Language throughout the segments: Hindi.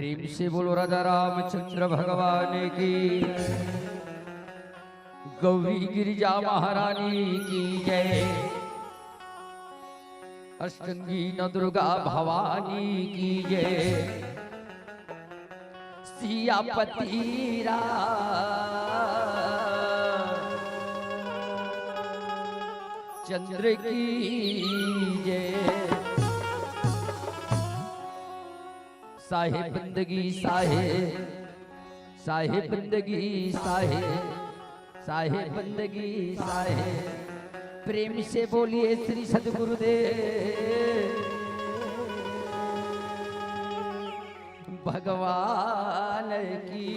प्रेम से बोलो राजा रामचंद्र भगवान की, गौरी गिरिजा महारानी की जय, अष्टंगी न दुर्गा भवानी की जय, सियापति चंद्र की जय। साहे बंदगी साहे, साहे बंदगी साहे, साहे बंदगी साहे। प्रेम से बोलिए श्री सद्गुरुदेव भगवान की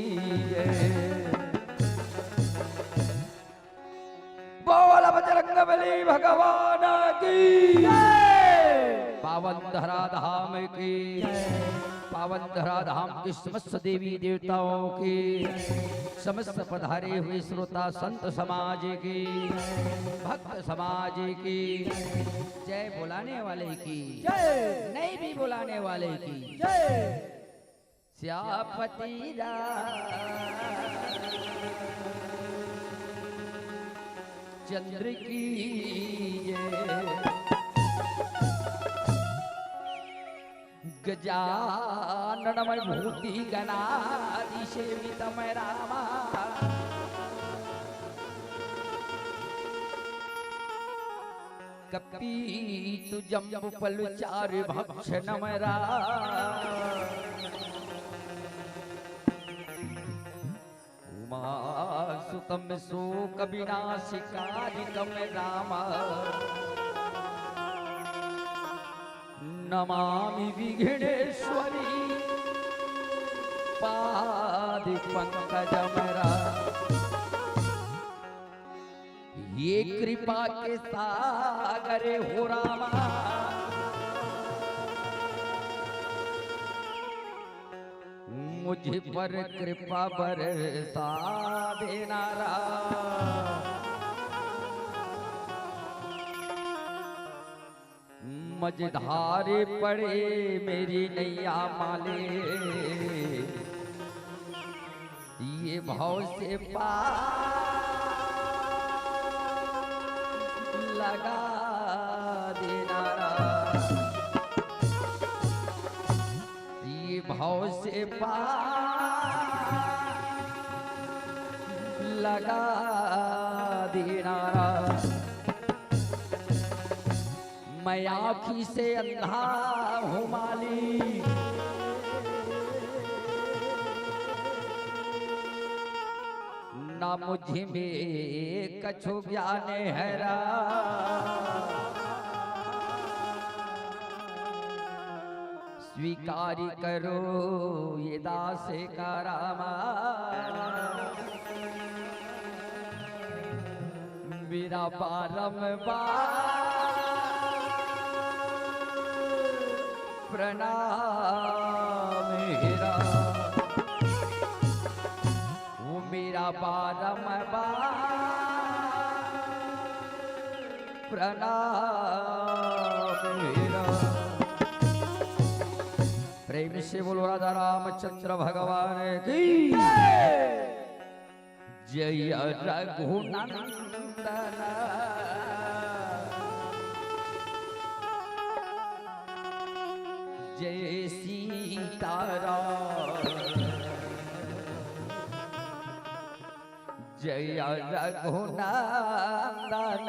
जय। बोला बजरंगबली भगवान की जय। पावन धरा धाम की, पावन धरा धाम की समस्त देवी देवताओं की, समस्त पधारे हुए श्रोता संत समाज की, भक्त समाज की जय। बुलाने वाले की जय, नहीं भी बुलाने वाले की जय। सियापति चंद्र की जय। गजाननमय भूति गणाधि सेवितमय रामा, कपीतु जम्बु फलचार भक्षणमय रामा, उमासुतम शोक विनाशिकारिकम रामा, नमामि विघ्नेश्वरी पाद पंकजम राम। ये कृपा के सागर हो रामा, मुझ पर कृपा बरसा देना राम। मझधारे पड़े मेरी नैया माले, ये भाव से पार लगा देना, ये भाव से पार लगा देना। मैं आँखी से अंधा हूँ माली, ना मुझे में कछु ज्ञान है रा। स्वीकार करो ये दास का रामा, मेरा बारंबार प्रणाम हेरा। वो मेरा बारंबार प्रणाम हेरा। प्रेम से बोलो राजा रामचंद्र भगवान की जय। रघुनंदन जय सीताराम, जय रघुनंदन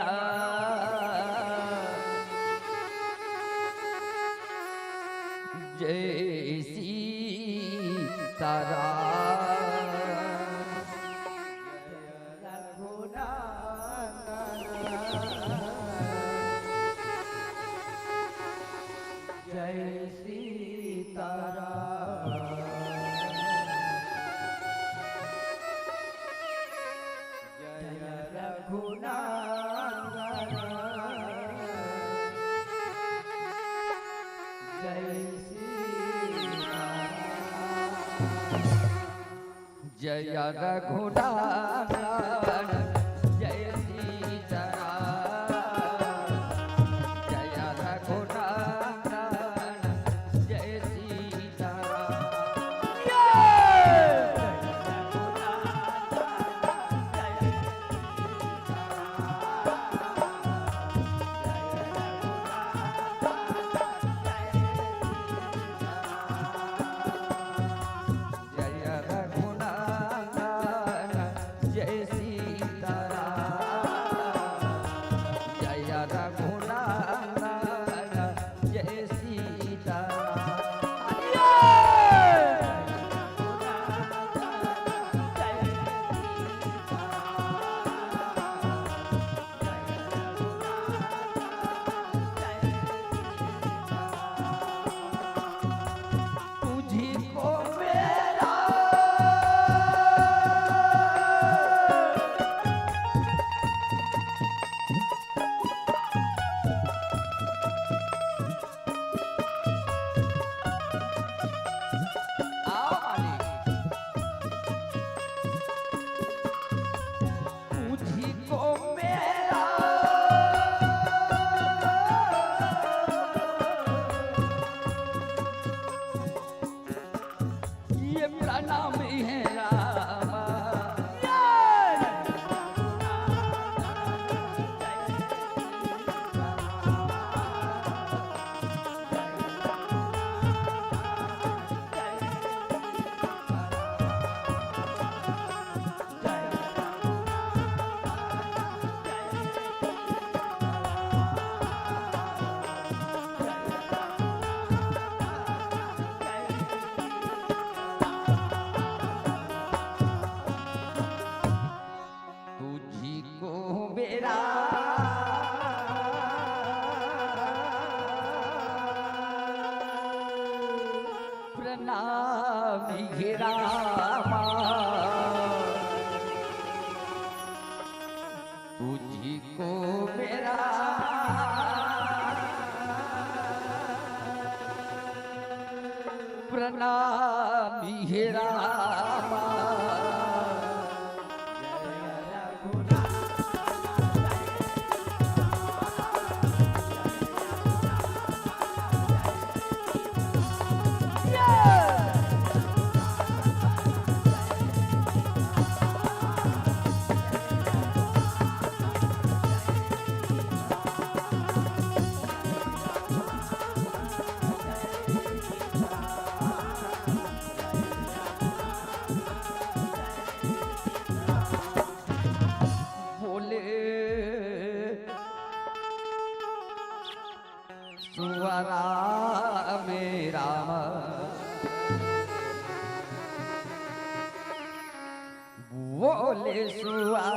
जय सीताराम, जय सीताराम, जय रघुनंदन जय सीताराम, जय रघुनंदन जय सीताराम, जय रघुनंदन जय सीताराम। जय सीताराम जय रघुनाथ जय तुझी को मेरा तुझी को मेरा ये प्रणाम है रामा तुझी को मेरा प्रणाम हे रामा तुझी को मेरा प्रणाम हे रामा बोले सुवरा मेरा बोले सुवरा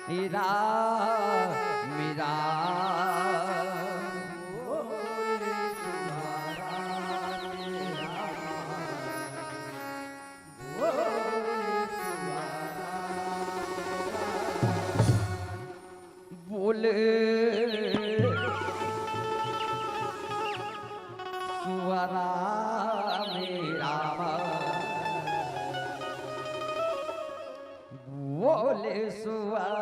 मेरा मेरा बोले सुवरा मेरा बोले सुवरा मेरा बोले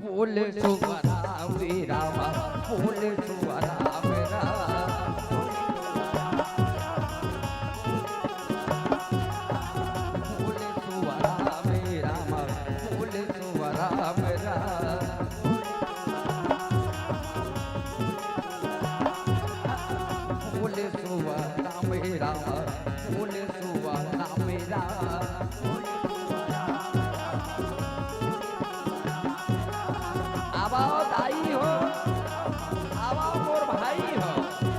बोले सुवरा मेरा बोले सुवरा मेरा बोले सुवरा मेरा बोले सुवरा मेरा बोले सुवरा मेरा बोले सुवरा मेरा आवाओ दाई हो आवाओ मोर भाई हो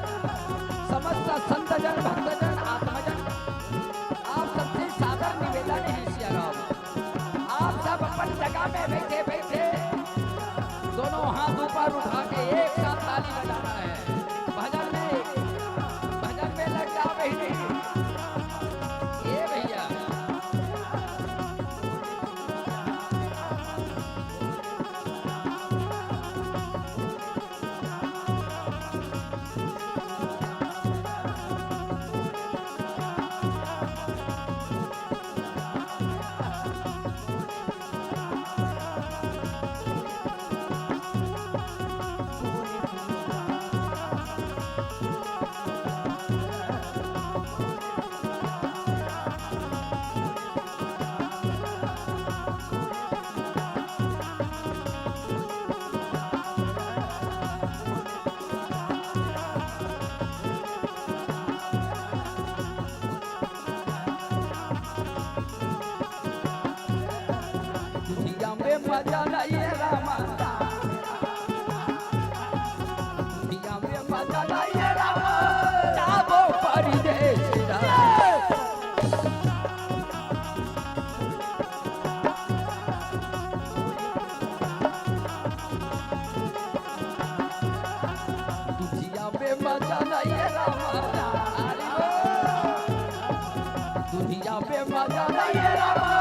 मजा नहीं रामा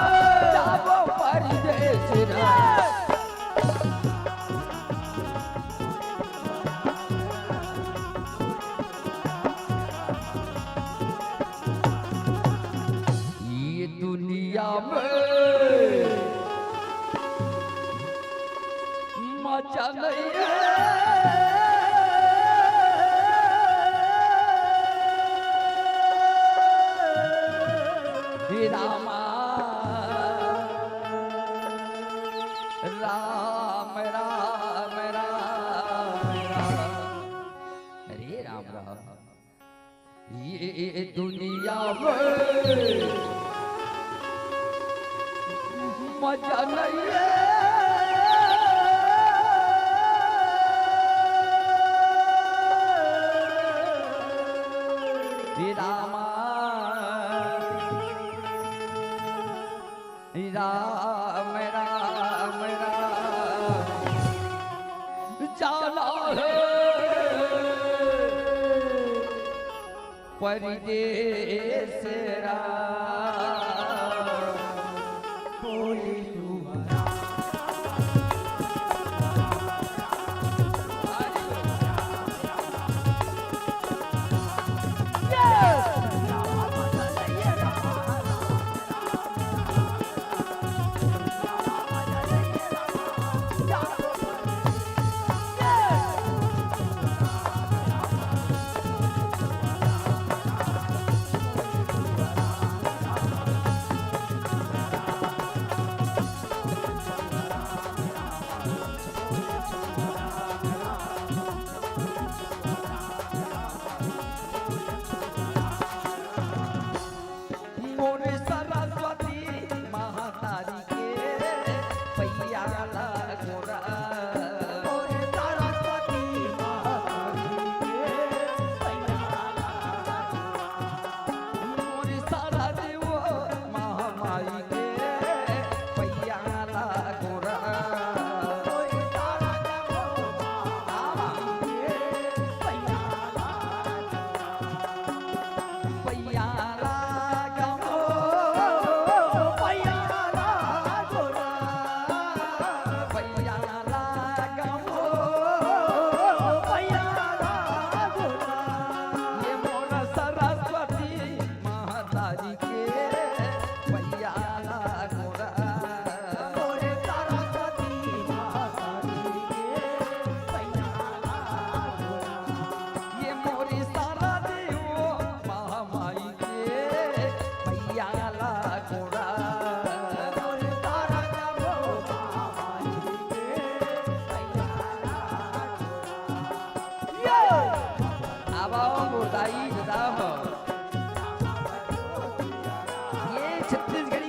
जाबो परदेश रे ये दुनिया में मजा नहीं है रामा राम राम राम राम अरे राम राम ये दुनिया में मजा नहीं है रामा राम राम राम जाना है परदेस बोली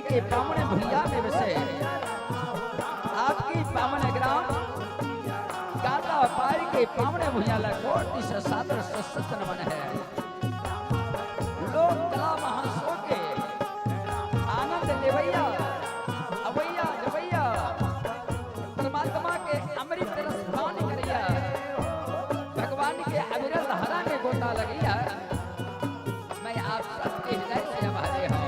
के पावन भैया में बसे आपकी पावन ग्राम गाता पार के पावन भैया कोटि से सादर सत्संग मन है लोक कला महासो के आनंद लेवैया अवैया जवैया परमात्मा के अमृत रस पान करिया भगवान के अविरल धारा में गोता लगिया मैं आप सबके हृदय से आभारी हूँ।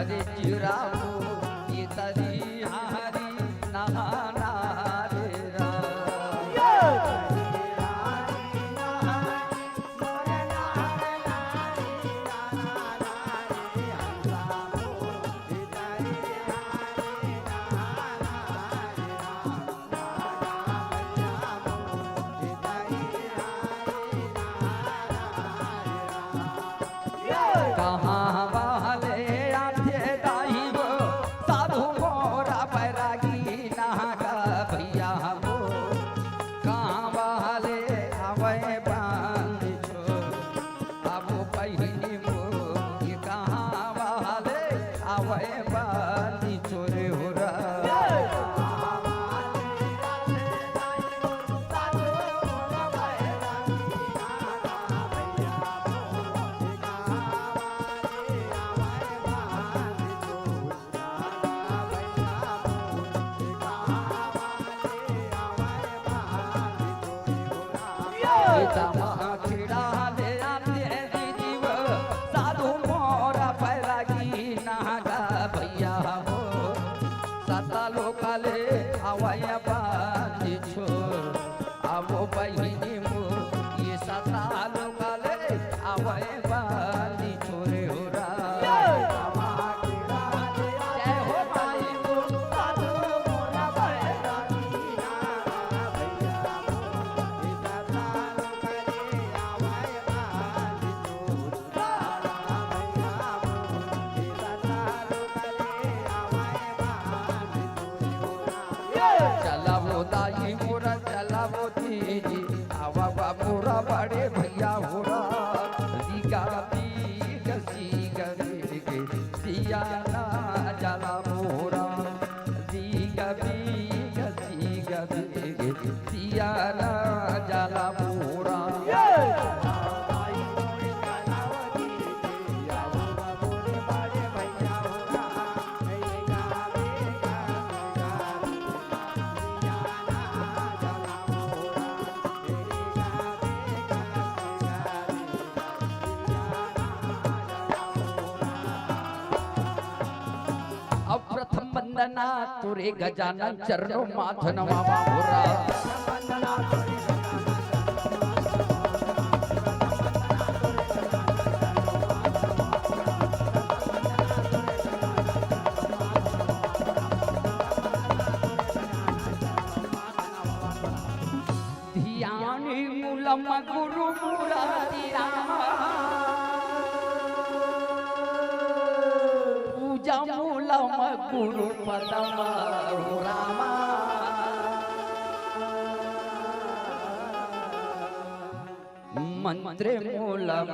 रे चिराओ ये तरी हारी नहाना रे कहाँ वाले आते दाहिब साधु मोरा बैरागी नागा भैया वो कहाँ वाले आवे बांध छो अब पहिनी मोगी कहाँ वाले आवे बांध छोरे हो साधु मोरा बैरागी नागा भैया हो सता लोकाले आवाय बांधी छोर आवो बहिनी मो ये सता लोकाले आवाय बांधी छोरे हो दाई मोरा चलावो दीदी आवा बाबूरा बड़े भैया होरा दिगा सी गरे के दिया ना जला मोरा दिगा सी गरे के दिया ना जला मोरा प्रथम वंदना तुरे गजानन चरणों माधनवा होरा ध्यान मूलम गुरु मुरारी रामा पूजा मूलम गुरु पदम रामा मंत्र मूलम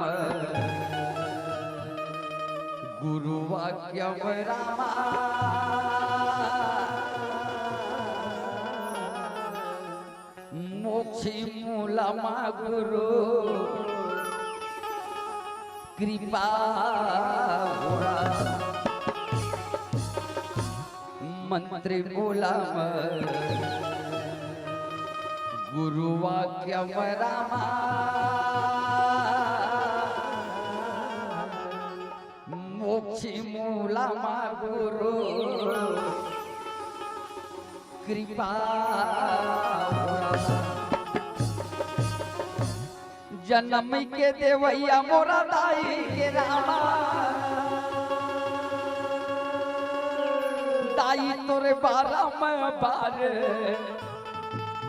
गुरु वाक्यम रामा मोक्षी मूलम गुरु कृपा मंत्र मूलम गुरु वाक्यम रामा मोक्षी मूलम गुरु कृपा जन्म के देवैया मोरा दाई के रामा दाई तोरे बारा में बार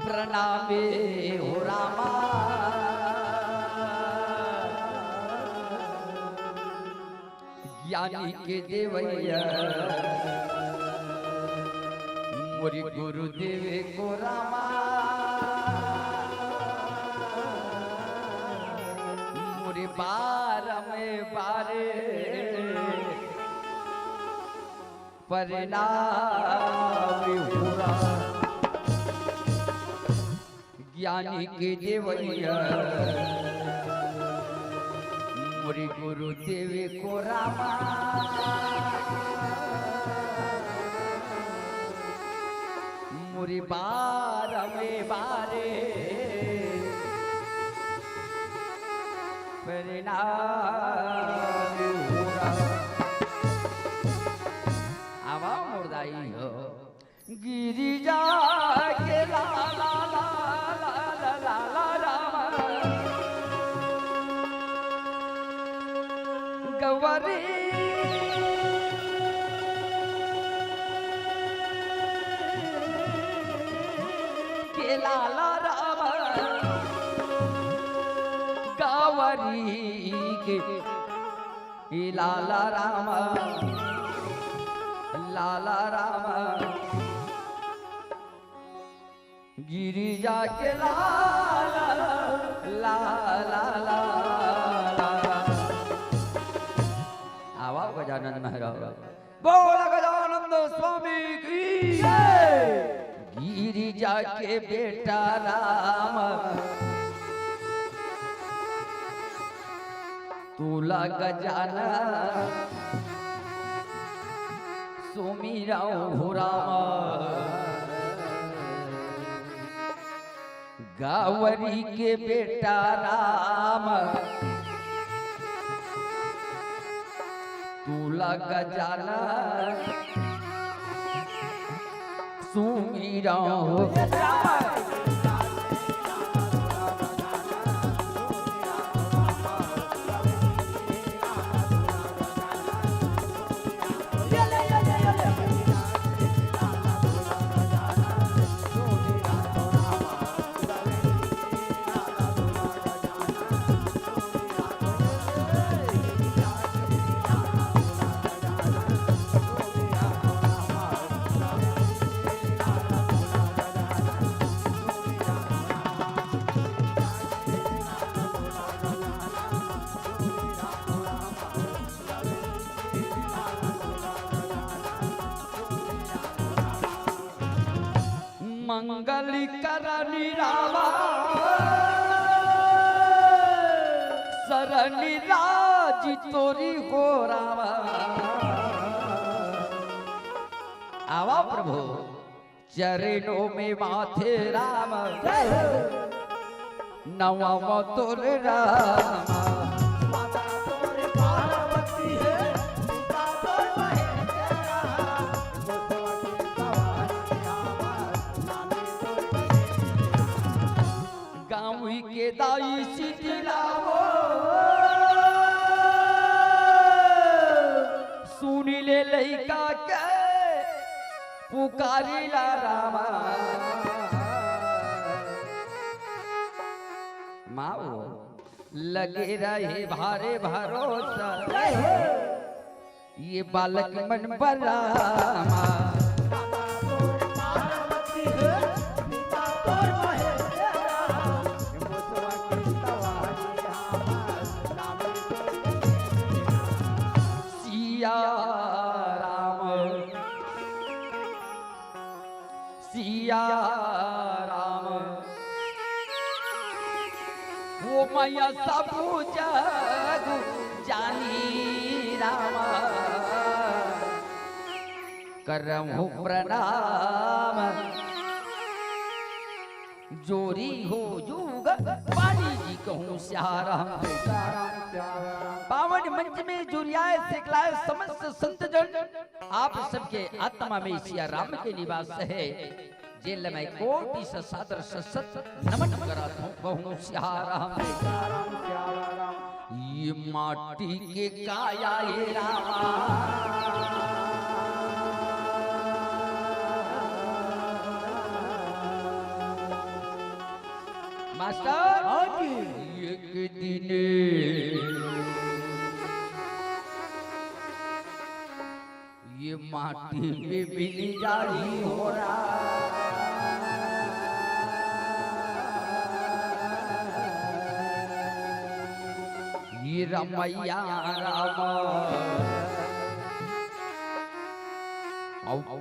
प्रणामे हो रामा ज्ञानी के देवैया मोरी गुरुदेव को रामा मोरी बार में बारे परिणाम हुआ ज्ञानी के देवैया मोरी गुरुदेव को रामा मोरी बार में बारे परिणाम हुआ के लाला राम गावरी के लाला राम गिरिजा के लाला लाला आवा गजानन महाराज बोला गजानंद स्वामी की जय। गिरिजा के बेटा राम तुला गजाना सुमिराऊ राम गावरी के बेटा राम तुला गजाना सुमिराऊ मंगली करनी रामा सरनी राज तोरी हो रामा। आवा प्रभु चरणों में माथे राम नवा तोर रामा। के दाई सिदिलावो सुनी ले लइका के पुकारिला रामा। माओ लगे रहे भारे भरोसा ये बालक मन बरामा। सिया राम वो मैया सब जग जानी रामा। करम प्रणाम जोरी हो जुग पानी जी कहूँ श्याराम। पावन मंच में जुरियाए सिखलाए समस्त संत जन आप सबके आत्मा में सिया राम के निवास है। जेल में कोटि सादर सत नमन कराता हूँ कहूँ श्याराम। ये माटी के काया ये रामा मास्टर एक दिन ये माटी पे बिली जारी हो रहा। ये रमैया राम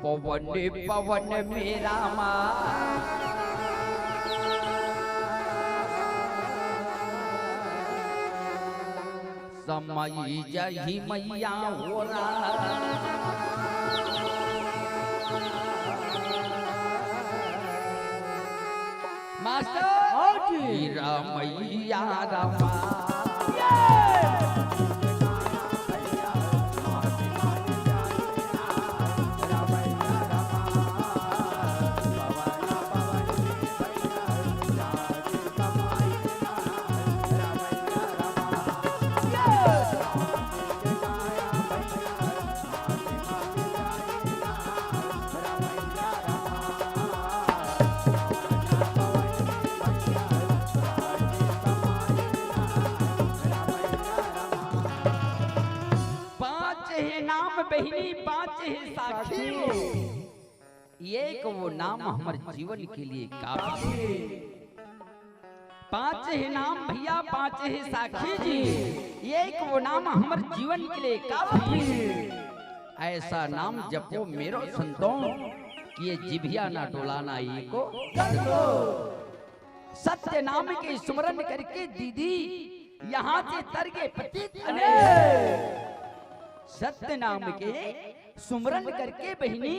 पवन पवन मेरा माँ समय जही मैया हो रहा। मास्टर रमैया रमा पांच है नाम बहिनी पांच है साखी, एक वो नाम हमारे जीवन के लिए काफी। पांच है नाम भैया पांच है साखी जी, एक वो नाम हमारे जीवन के लिए काफी। ऐसा नाम जपो मेरो संतों, ये जिभिया ना डोलाना एको। सत्य नाम के स्मरण करके दीदी यहाँ से तरगे पतित अने। सत्य नाम के सुमरन करके बहिनी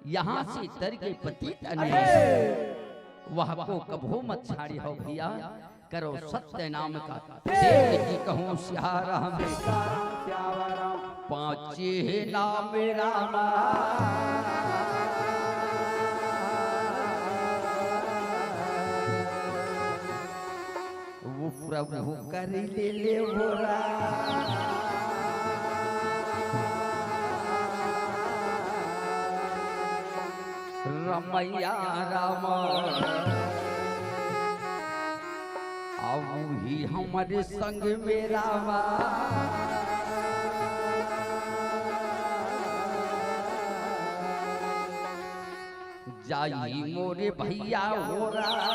यहाँ से तरगे पतित अने। वह को कभो मत छाड़ी हो भैया, करो सत्य नाम का जी कहूँ सियारा पाँच नाम रामा। वो प्रभु कर ले बोरा, रमैया रामा अब ही हमारे संग मेरा जाई मोरे भैया हो रहा।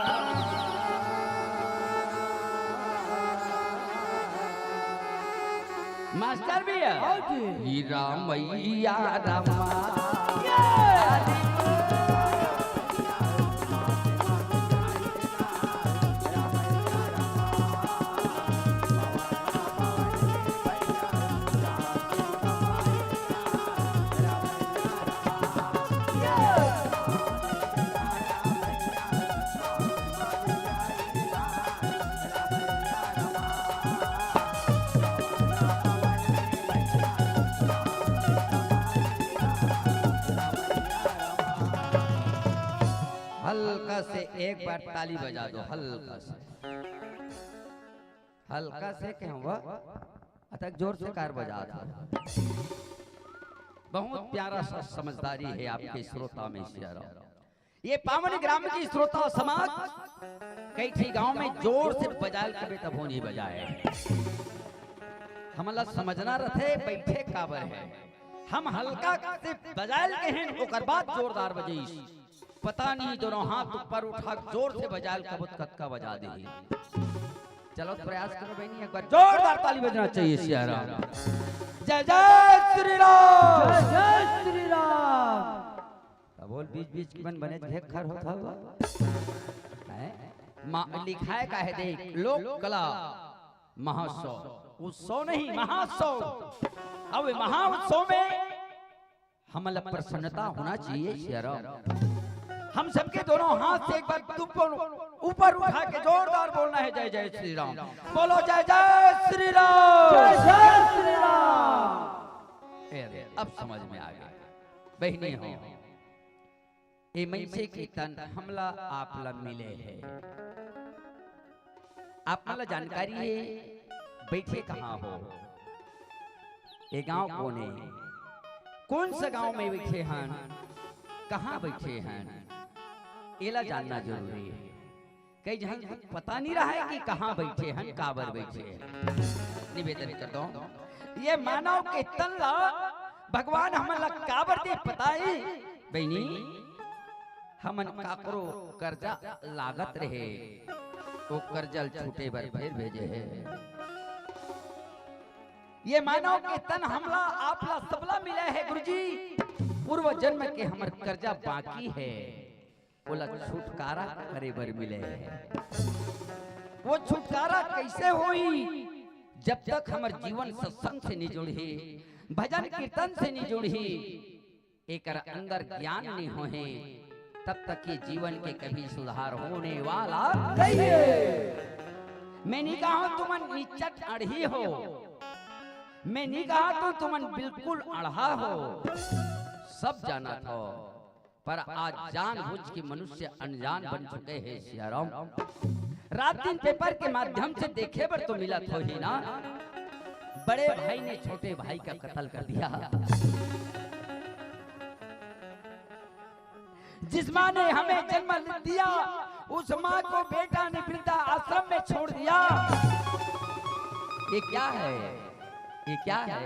मास्टर भी है रामैया रामा हल्का से एक बार ताली बजा दो, हल्का से, हल्का से क्या हुआ अतक जोर से कार बजा दो। बहुत प्यारा सा समझदारी है आपके श्रोता में सियारा। ये पावन ग्राम की श्रोता समाज कई थी गांव में जोर से बजाए कभी तब नहीं बजाए। हमला समझना रथे बैठे काबर है, हम हल्का से बजाए के हैं ओकर बाद जोरदार बजाई। पता नहीं दोनों हाथ ऊपर उठा जोर से बजाल कबूत कक्का बजा दे। चलो प्रयास करो बहनी, एक बार जोरदार ताली बजना चाहिए सियारा। जय जय श्री राम, जय जय श्री राम। बोल बीच बीच की बन बने भेक खर होता हुआ है। लिखाए का है देख, लोक कला महोत्सव, उत्सव नहीं महात्सव। अब महाउत्सव में हमला प्रसन्नता होना चाहिए सियारा। हम सबके दोनों हाथ से एक बार ऊपर उठा के जोरदार बोलना है जय जय श्री राम। बोलो जय जय श्री राम, जय जय श्री राम। अब समझ में आ गया बहनी हो, ये मनसे कीर्तन हमला आप ला मिले है। आप मला जानकारी है बैठे कहाँ हो, ये गांव कौन है, कौन सा गांव में बैठे हैं, कहाँ बैठे हैं, एला जानना जरूरी है। कई जन पता नहीं रहा है कि कहाँ बैठे हैं, काबर बैठे हैं। निवेदन कर दो ये मानव के तन ला भगवान हमला काबर दे पताई बहनी। हमन काकरो कर्जा लागत रहे तो कर्जल छूटे बर फिर भेजे है। ये मानव के तन हमला आपला सबला मिला है गुरुजी। पूर्व जन्म के हमर कर्जा बाकी है, बोला छुटकारा करे बर मिले है। वो छुटकारा कैसे होई, जब तक हमार जीवन सत्संग से नहीं जुड़ी, भजन कीर्तन से नहीं जुड़ी, एक अंदर ज्ञान नहीं होए, तब तक ये जीवन के कभी सुधार होने वाला नहीं है। मैं नहीं कहा तुमन निचट अड़ही हो, मैं नहीं कहा तो तुमन बिल्कुल अड़हा हो, सब जाना था। पर आज जानबूझ के मनुष्य अनजान बन चुके हैं सियाराम। रात दिन पेपर के माध्यम से देखे पर तो मिला था ही ना, बड़े भाई ने छोटे भाई का कत्ल कर दिया, जिस माँ ने हमें जन्म दिया उस माँ को बेटा ने वृद्धा आश्रम में छोड़ दिया। ये क्या है, ये क्या है,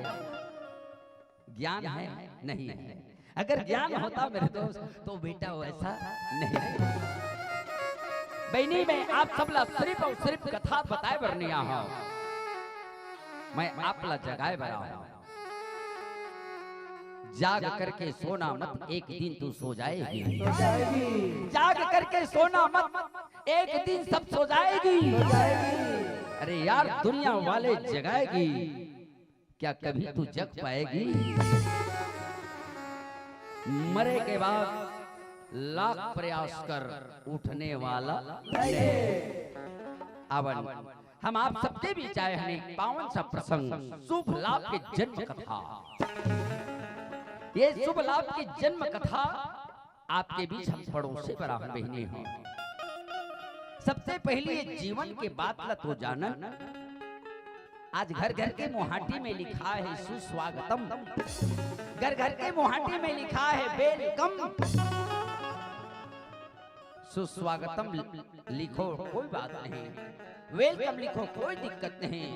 ज्ञान है नहीं है। अगर ज्ञान होता मेरे दोस्त तो बेटा वैसा नहीं है। बहनी में आप सबला सिर्फ और सिर्फ कथा बताए बरनिया हो, मैं आपला जगाए बरा हूं। जाग करके सोना मत, एक दिन तू सो जाएगी। जाग करके सोना मत, एक दिन सब सो जाएगी। अरे यार दुनिया वाले जगाएगी, क्या कभी तू जग पाएगी? मरे के बाद लाख प्रयास कर उठने वाला अवन। हम आप सबके बीच आए हैं पावन सा प्रसंग, शुभ लाभ के जन्म कथा। ये शुभ लाभ की जन्म कथा आपके बीच हम पड़ोसी बराबर बहने हैं। सबसे पहले जीवन के बात ला तो जानन। आज घर घर के मोहाटी में लिखा है सुस्वागतम, घर घर के मोहाटी में लिखा है वेलकम। सुस्वागतम लिखो कोई बात नहीं, वेलकम लिखो कोई दिक्कत नहीं,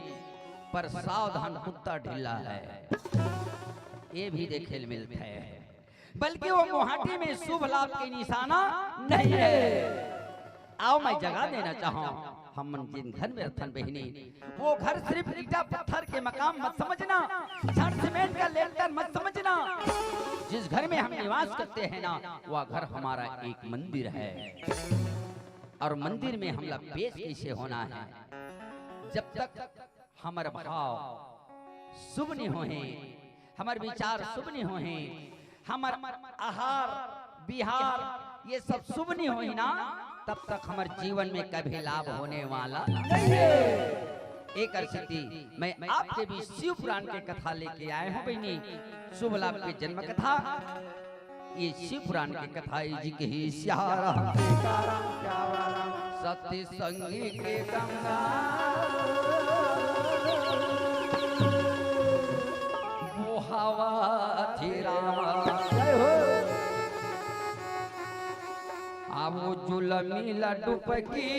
पर सावधान कुत्ता ढीला है, ये भी देखे मिलता है। बल्कि वो मोहाटी में शुभ लाभ की निशाना नहीं है। आओ मैं जगह देना चाहूं हम जिन घर में रथन बहनी, वो घर सिर्फ ईटा पत्थर के मकाम मत समझना, छड़ सीमेंट का लेंटर मत समझना। जिस घर में हम निवास करते हैं ना, वह घर हमारा एक मंदिर है। और मंदिर में हम लोग पेश कैसे होना है, जब तक हमारे भाव शुभ नहीं होए, हमारे विचार शुभ नहीं होए, हमार आहार विहार ये सब शुभ नहीं होई ना, तब तक हमारे जीवन में कभी लाभ होने वाला नहीं है। एक स्थिति मैं आपके भी शिव पुराण के कथा लेके आए हूँ बहनी, शुभ लाभ की जन्म कथा। ये शिव पुराण की कथा जी के ही सत्य संगी के गंगा वो हवा थी वो जुलमी लड्डू पकी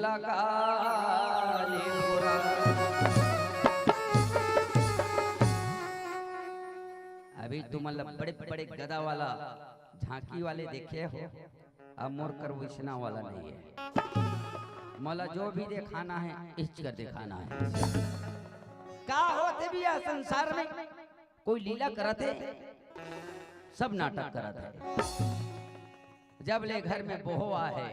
लगा ले बुरा। अभी तुम बड़े बड़े गदा वाला झांकी वाले देखे हो, अब मोर कर विष्णा वाला नहीं है। मला जो भी दिखाना है इच कर दिखाना है। का होते भी या संसार में कोई लीला करते, सब नाटक करत है। जब ले घर में बोहवा है,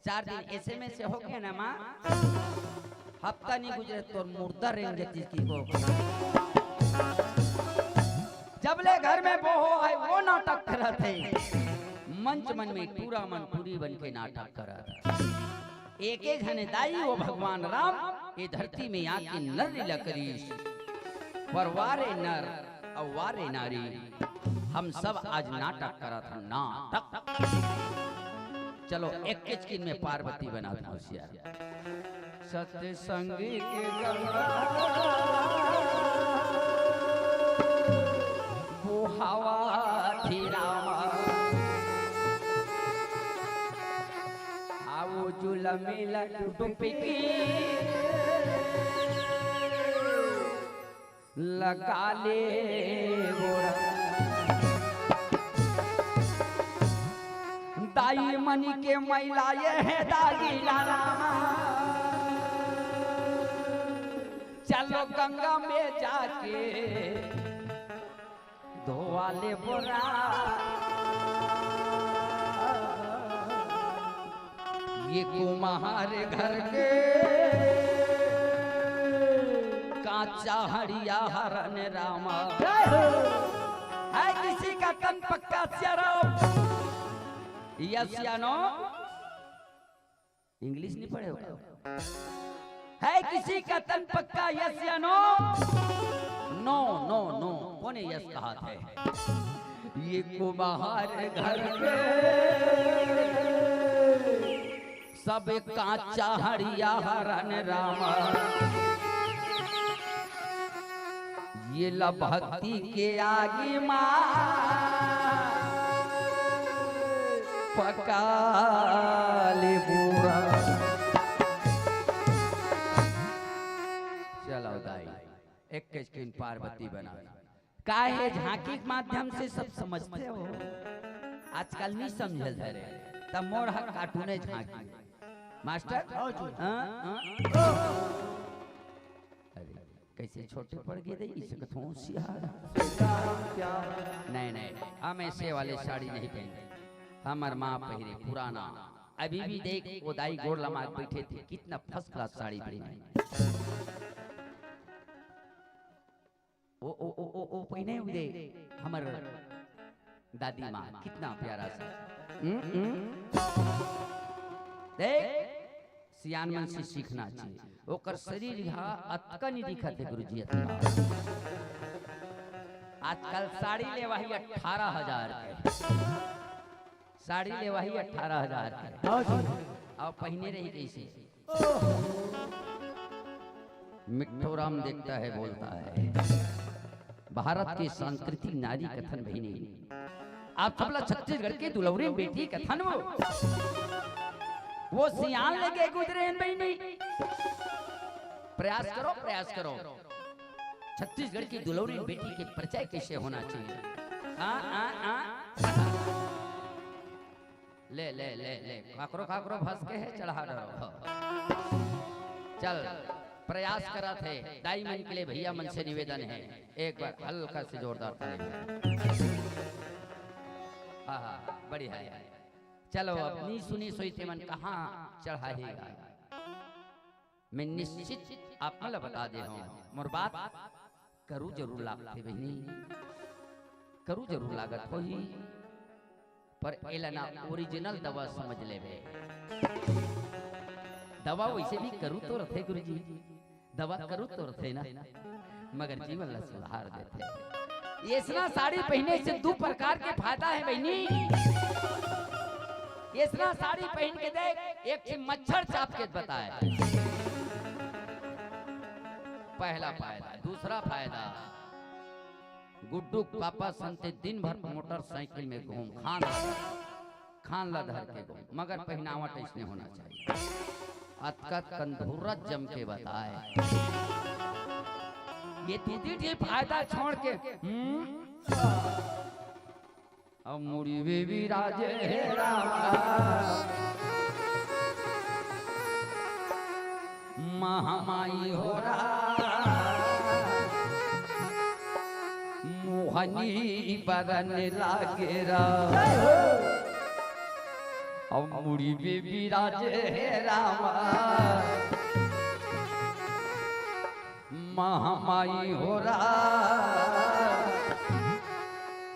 4 दिन ऐसे में से हो गया ना माँ, हफ्ता नहीं गुजरे तो मुर्दा रेंग जाती की को। जब ले घर में बोहवा है वो नाटक करत है, मंच मन में पूरा मन पूरी बन के नाटक करत। एक एक जने दाई वो भगवान राम ये धरती में आके नर लीला करीश, परवारे नर अवारे नारी। हम सब आज नाटक करा था, नाटक। चलो एक किचकिन में पार्वती बना था होशियार। सत्य संगी के गंगा वो हवा थी रामा, आओ जुलमी लड्डू पिकी लगा ले गोरा। दाई मनी के मैला ये है दागी लाला, चलो गंगा में जाके धोवा ले बोरा। ये कुम्हार घर के काचा हरिया हरन रामा, है किसी का तन पक्का शराब। यस या नो, इंग्लिश नहीं पढ़े होगा। है किसी का तन पक्का यस या नो? नो नो नो, कौने यस कहा था? ये कुम्हार घर के सब काचा हरिया हरन रामा, ये भक्ति के आगे माँ पका ले बुरा। चलो दाई एक के स्क्रीन पार्वती बना काहे झांकी के माध्यम से सब समझते हो आजकल नहीं समझल धरे तब मोर हक कार्टूने झांकी मास्टर कैसे छोटे पड़ गए थे इसे कथों सियार नहीं नहीं हम ऐसे वाले साड़ी नहीं पहनते हमार माँ पहने पुराना अभी भी देख वो दाई गोड़ लमा बैठे थे कितना फर्स्ट क्लास साड़ी पहने ओ पहने हुए हमर दादी माँ कितना प्यारा सा देख सियान मन से सीखना चाहिए ओकर शरीर हा अतका नहीं दिखत है गुरुजी आजकल साड़ी ले वही 18,000 के साड़ी ले वही 18,000 के और पहने रही कैसे मिट्ठो राम देखता है बोलता है भारत की सांस्कृतिक नारी कथन बहनी आप सबला छत्तीसगढ़ के दुलौरी बेटी कथन वो सियान लेके गुजरे हैं बहनी प्रयास करो छत्तीसगढ़ की दुलौरी बेटी के परिचय कैसे होना चाहिए ले ले ले ले खाकरो खाकरो फंस के है चढ़ा रहो चल प्रयास करा थे दाई मन के लिए भैया मन से निवेदन है एक बार हल्का से जोरदार ताली बढ़िया है चलो अपनी सुनी सोईते मन कहाँ चढ़ाएगा मैं निश्चित आप मतलब बता दे हूँ मोर बात करू जरूर लागते बहनी करू जरूर लागत हो ही पर एलना ओरिजिनल दवा समझ ले दवा वैसे भी करू तो रथे गुरुजी दवा करू तो रथे ना मगर जीवन ला सुधार देते ऐसा साड़ी पहने से दो प्रकार के फायदा है बहनी ऐसा साड़ी पहन के देख एक से मच्छर चाप के बताए पहला फायदा दूसरा फायदा गुड्डू पापा संते दिन भर मोटरसाइकिल में घूम खान ला धर के घूम मगर पहनावट इसने होना चाहिए अतकत कंधूरा जम के बताए ये दीदी फायदा छोड़ के अब मुड़ी बेबी राजे महामाई हो रहा मोहनी बरन लागे अब मुड़ी बेबी राजे रामा महामाई हो रहा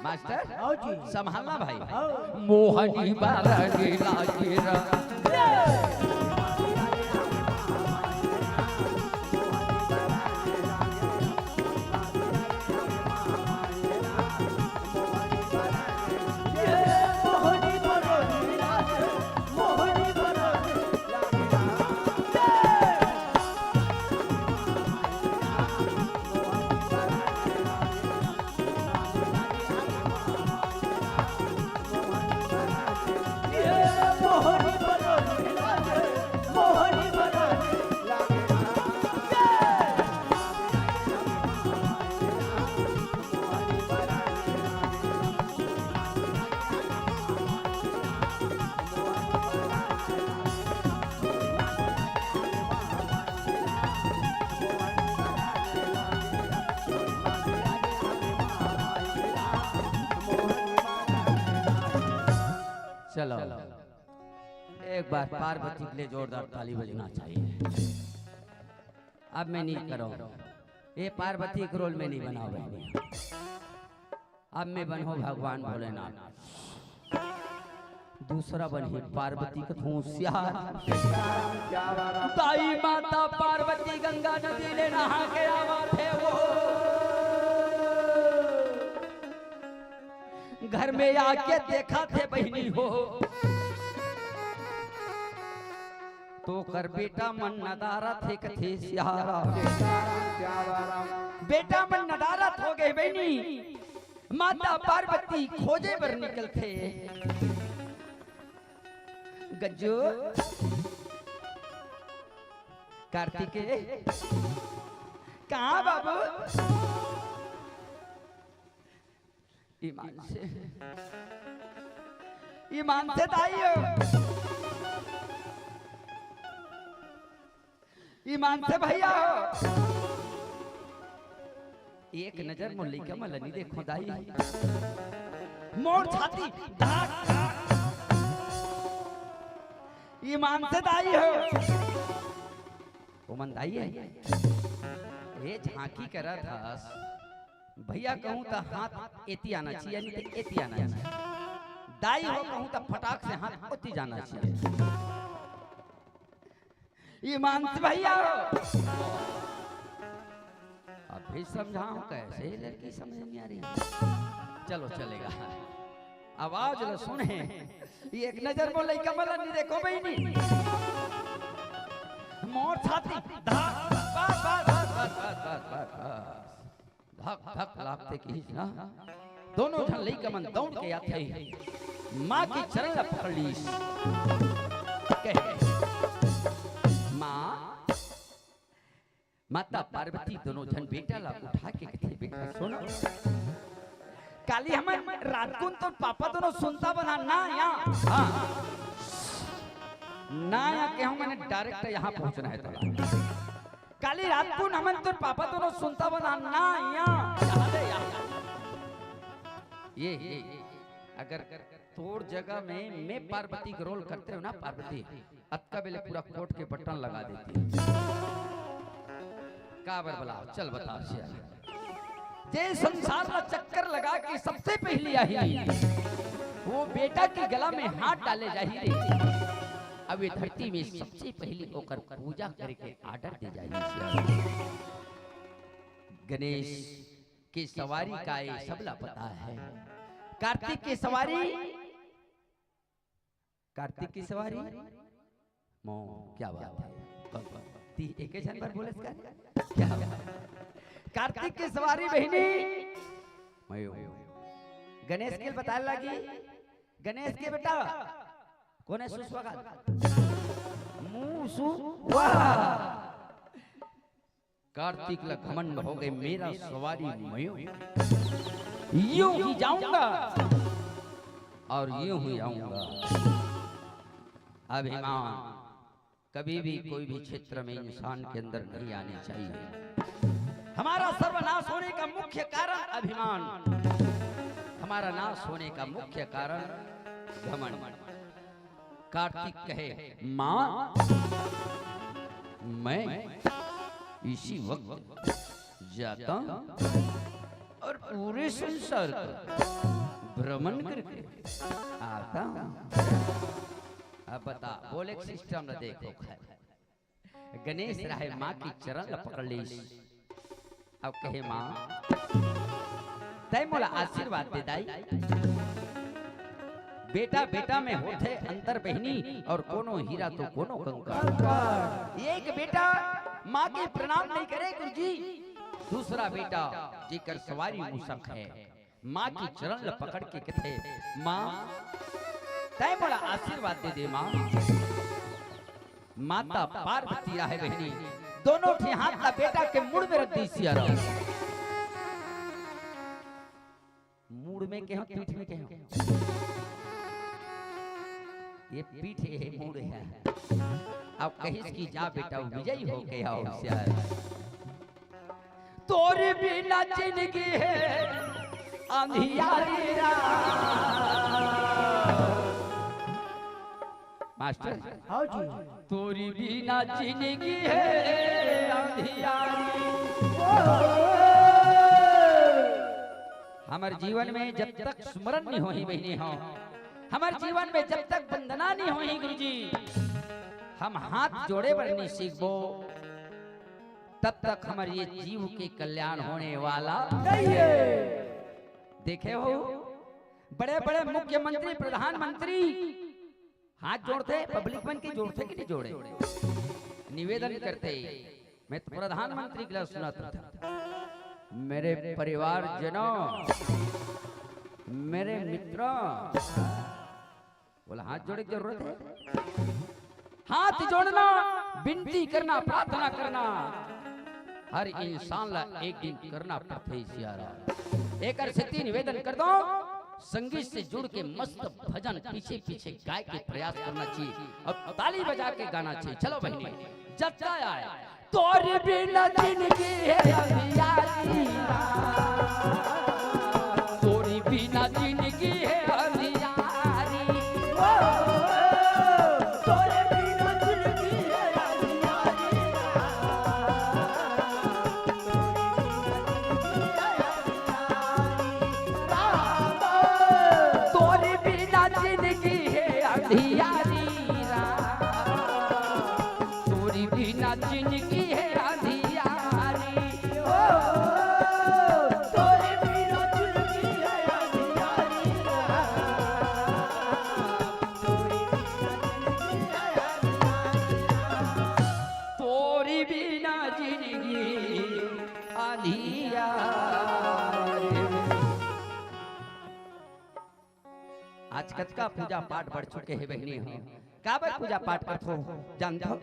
मास्टर संभालना भाई मोहनी बरन लागे चलो एक बार पार्वती के लिए जोरदार ताली बजना चाहिए अब मैं नहीं करो ये पार्वती के रोल में नहीं बनाओ बहनी अब मैं बनो भगवान भोलेनाथ दूसरा बनी पार्वती का होशियार ताई माता पार्वती गंगा नदी ले नहा के आवा थे वो घर में आके देखा थे बहनी हो तो कर बेटा मन नदारत थे कथे सियारा बेटा मन नदारत हो गए बहनी माता पार्वती खोजे पर निकल थे गज्जू कार्तिकेय कहाँ बाबू? ईमान से दाई हो, ईमान से भैया हो। एक नजर मुल्ली का मलनी देखो दाई, मोड़ छाती धाक धाक। ईमान से दाई हो, ओमन दाई है। ये झांकी करा था भैया, कहूं तो हाथ एती आना चाहिए, यानी तो एती आना चाहिए। दाई हो कहूं तो फटाक से हाथ ओती जाना चाहिए। ईमान से भैया हो। अब भी समझाऊं कैसे, लड़की समझ नहीं आ रही। चलो चलेगा, आवाज लो सुने। ये एक नजर बोले कमल नहीं देखो बहनी, मोर छाती धक धक धक लागते की ना। दोनों जन लई कमन दौड़ के आते माँ की चरण पकड़ ली। माँ, माता पार्वती दोनों जन बेटा ला उठा के कहते बेटा सुनो, काली हमें रात को तो पापा दोनों सुनता बना ना यहाँ, हाँ ना यहाँ के हम मैंने डायरेक्ट यहाँ पहुँचना है तो काली रात को हमें तो पापा दोनों सुनता बना ना यहाँ। ये अगर तोड़ जगह में मैं पार्वती का रोल करते हो ना, पार्वती अक्का बेले पूरा कोट के बटन लगा देती है। काबर बला चल बता जे संसार का चक्कर लगा के सबसे पहले आई वो बेटा के गला में हाथ डाले जाही। अब ये धरती में सबसे पहले होकर पूजा करके आर्डर दे जाएगी। गणेश की सवारी का ये सबला पता है। कार्तिक की सवारी, कार्तिक की सवारी मो क्या बात है, एक जन पर बोले क्या कार्तिक की सवारी बहनी मयो गणेश के बताने लगी। गणेश के बेटा कोने सुस्वागत मुसु वाह, कार्तिक ला घमंड हो गए मेरा सवारी मयो, यूं ही जाऊंगा और यूं ही आऊंगा। अभिमान कभी भी कोई भी क्षेत्र में इंसान के अंदर नहीं आनी चाहिए। हमारा सर्वनाश होने का मुख्य कारण अभिमान, हमारा नाश होने का मुख्य कारण घमंड। कार्तिक कहे मां मैं इसी वक्त जाता और पूरे संसार का भ्रमण करके आता हूं। अब बता बोले सिस्टम न देखो। गणेश रहे माँ की चरण पकड़ ली। अब कहे माँ तय मोला आशीर्वाद दे दाई। बेटा बेटा में होते अंतर बहनी और कोनो हीरा तो कोनो कंकर। एक बेटा माँ के प्रणाम नहीं करे गुरुजी, दूसरा बेटा जेकर सवारी मूसक है माँ की चरण पकड़ के कहते माँ तय बड़ा आशीर्वाद दे दे माँ। माता पार्वती है बहनी दोनों के हाथ का बेटा के मुड़ में रख दी सियारा। मुड़ में के हो पीठ में के हो, ये पीठ है मुड़ है। अब कहिस की जा बेटा विजयी हो के आओ सियार। तोरे बिना जिंदगी है अंधियारी मास्टर। हाँ जी। तोरी बिना जिंदगी है अंधियारी। हमारे जीवन में जब तक स्मरण नहीं होही बहनी हो, हमारे जीवन में जब तक वंदना नहीं होही गुरुजी, हम हाथ जोड़े पर नहीं सीखबो तब तक हमारे ये जीव के कल्याण होने वाला नहीं है। देखे हो बड़े बड़े मुख्यमंत्री प्रधानमंत्री हाथ जोड़ते, पब्लिक मन के जोड़ते कि नहीं जोड़े, निवेदन करते। मैं तो प्रधानमंत्री के लिए सुनाता था, मेरे परिवार जनों मेरे मित्रों, बोला हाथ जोड़े की जरूरत है। हाथ जोड़ना, विनती करना, प्रार्थना करना हर इंसान ला एक दिन करना पड़ते सियारा। एक अर्थ निवेदन कर दो, संगीत से जुड़ के मस्त भजन पीछे पीछे गाय के प्रयास करना चाहिए और ताली बजा के गाना चाहिए। चलो बहनी जत्ता आए तोरे बिना जिंदगी है अंधियारी, तोरे बिना जिंदगी है अंधियारी, तोरे बिना जिंदगी है अंधियारी, तोरे बिना जिंदगी है अंधियारी, तोरे बिना जिंदगी है अंधियारी, तोरे बिना जिंदगी है अंधियारी, तोरे बिना जिंदगी अंधियारी। आज कच का पूजा पाठ बढ़ चुके हैं बहनी हो, काबर पूजा पाठ करते हो जानते हो?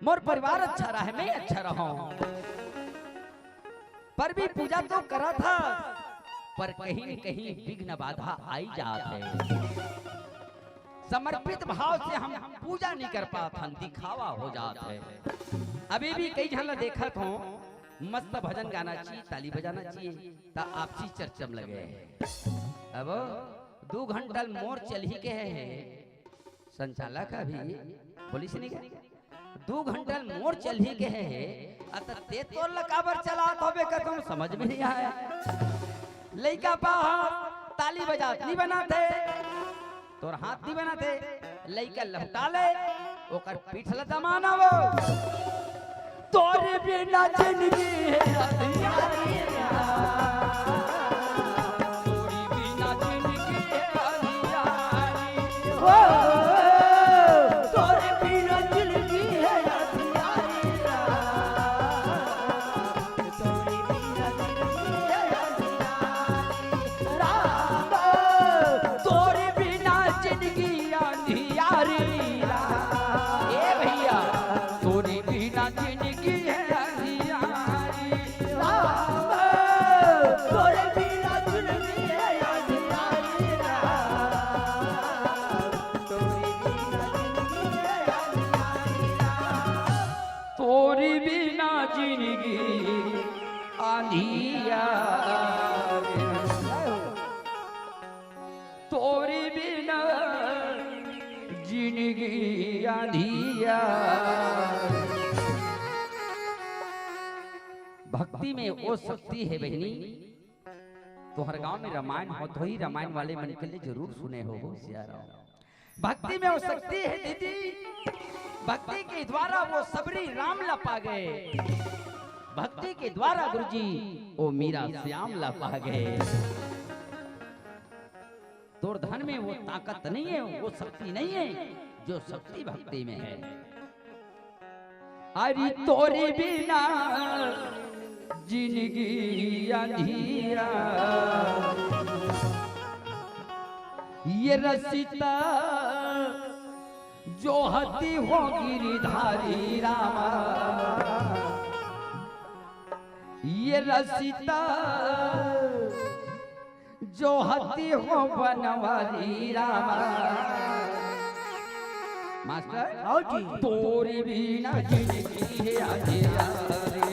मोर परिवार अच्छा रहा है, मैं अच्छा रहा हूं, पर भी पूजा तो करा था, पर कहीं न कहीं विघ्न बाधा आई जाते, समर्पित भाव से हम पूजा नहीं कर पाते, हम दिखावा हो जाते। अभी भी कई जन देखा हो मस्त भजन गाना चाहिए, ताली बजाना चाहिए, ता आपसी चर्चम लगे। अब 2 घंटा मोर चल ही के है, संचालक अभी पुलिस नहीं गए, 2 घंटा मोर चल ही के है, अत ते तो लकाबर चलात होबे का तुम समझ में नहीं आया। लइका पा ताली बजा नहीं बनाते, तोर हाथ नहीं बनाते, लइका लपटा ले ओकर पीठ ल दमाना वो, तोरे बिना जिंदगी है अंधियारी, तोरे बिना जिंदगी है अंधियारी, तोरे बिना जिंदगी है अंधियारी, तोरे बिना जिंदगी है अंधियारी, तोरे बिना जिंदगी अंधियारी। ए भैया तोरे बिना जिंदगी है अंधियारी, तोरे बिना जिंदगी है अंधियारी, तोरे बिना जिंदगी अंधियारी, तोरे बिना जिंदगी अंधियारी। भक्ति में वो शक्ति है बहनी, तो हर गांव में रामायण हो तो ही रामायण वाले मन के लिए जरूर सुने हो सियारा। भक्ति में वो शक्ति है दीदी, भक्ति के द्वारा वो सबरी राम लपा गए, भक्ति के द्वारा गुरुजी वो मीरा श्याम लपा गए। तोर धन में वो ताकत नहीं है, वो शक्ति नहीं है जो शक्ति भक्ति में है। अरे तोरे बिना जिंदगी अंधिया, ये रसिता जो हती हो गिरिधारी रामा, ये रसिता जो हती हो बनवारी रामा। मास्टर तोरे बिना जिंदगी है अंधिया रे,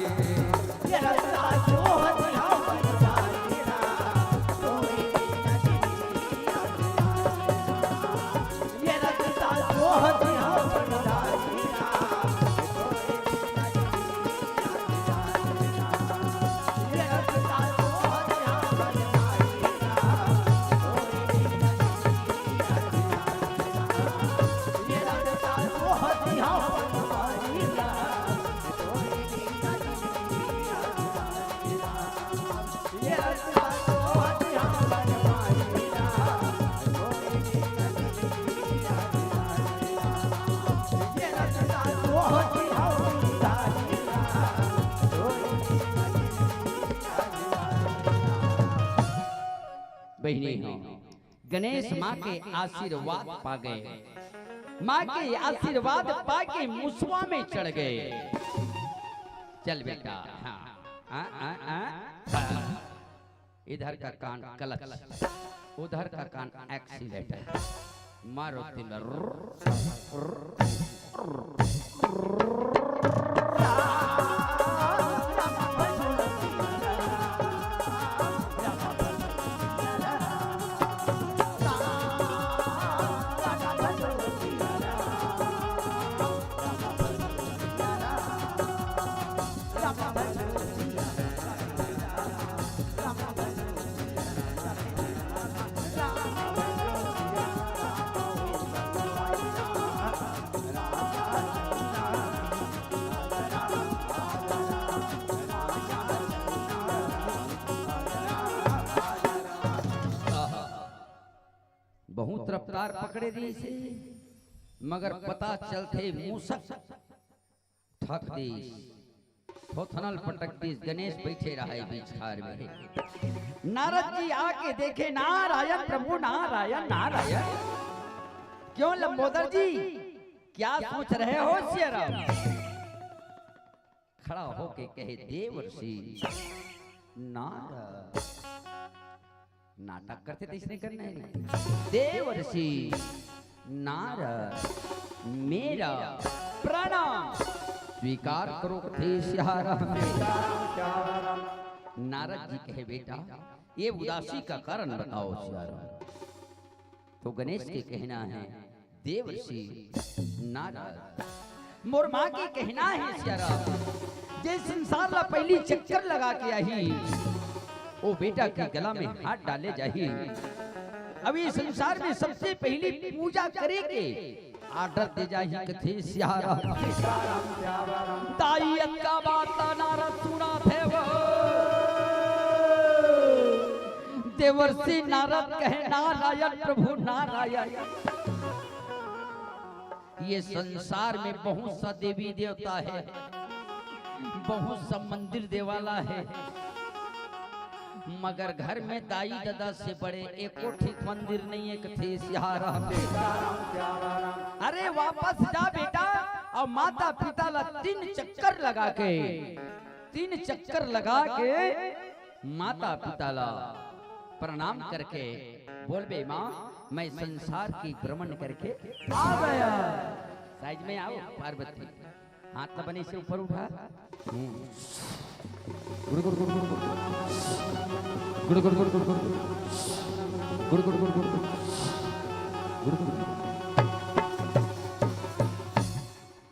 ये रसिता जो हती हो गिरिधारी रामा, तोरे बिना जिंदगी अंधिया, ये रसिता जो हती हो बनवारी रामा, बहनी हो गणेश माँ के आशीर्वाद पा गए, माँ के आशीर्वाद पा के मुसवा में चढ़ गए। चल बेटा। इधर का कान क्लच, उधर का कान एक्सीलेटर। मारो तिलर। बहुत रफ्तार पकड़े दी से, मगर पता चलते मूसक ठक दी, थोथनल पटक दी। गणेश बैठे रहे बीच खार में। नारद जी आके देखे, नारायण प्रभु नारायण नारायण। क्यों लंबोदर जी, क्या सोच रहे हो शेरा? खड़ा होके कहे, देवर्षि नारद। नाटक करते थे, इसने करना है। देवर्षि नारद, मेरा प्रणाम स्वीकार करो। नारद जी कहे, बेटा ये उदासी का कारण बताओ श्यारा। तो गणेश के कहना है, देवर्षि नारद मोर मां के कहना है श्यारा, जे संसार ला पहली चक्कर लगा के आई, वो बेटा के गला में हाथ डाले जाही। अभी संसार में सबसे पहली पूजा करेंगे, आर्डर दे जाही कथे सियारा। ताईयत का बात नारद सुना थे वो, देवर्षि नारद कहे, नारायण प्रभु नारायण। ये संसार में बहुत सा देवी देवता है, बहुत सा मंदिर देवाला है, मगर घर में दाई दादा से बड़े एको ठीक मंदिर नहीं है कथे सियारा। अरे वापस जा बेटा, और माता पिता ला 3 चक्कर लगा के, 3 चक्कर लगा के माता पिता ला प्रणाम करके बोल बे माँ, मैं संसार की भ्रमण करके आ गया। साइज में आओ पार्वती, हाथ तो बने से ऊपर उठा। गुड़ गुड़ गुड़ गुड़ गुड़ गुड़ गुड़ गुड़ गुड़ गुड़ गुड़ गुड़ गुड़ गुड़ गुड़।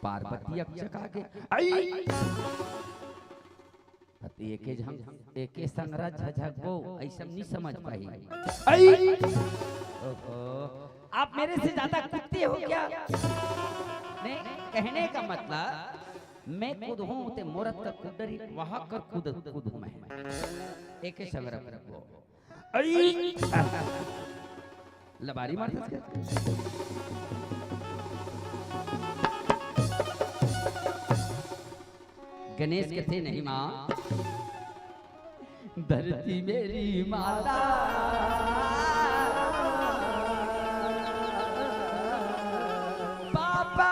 पार्वती अब चका के आई, एके संगरा झझकबो ऐसा नहीं समझ पाई। आई आप मेरे से ज्यादा कुत्ते हो क्या? नहीं, कहने का मतलब मैं खुद हूँ ते मोरत का कुदरी वहां कर खुद हूँ मैं। एक संग्रह रखो लबारी मार गणेश कहते, नहीं माँ, धरती मेरी माता, पापा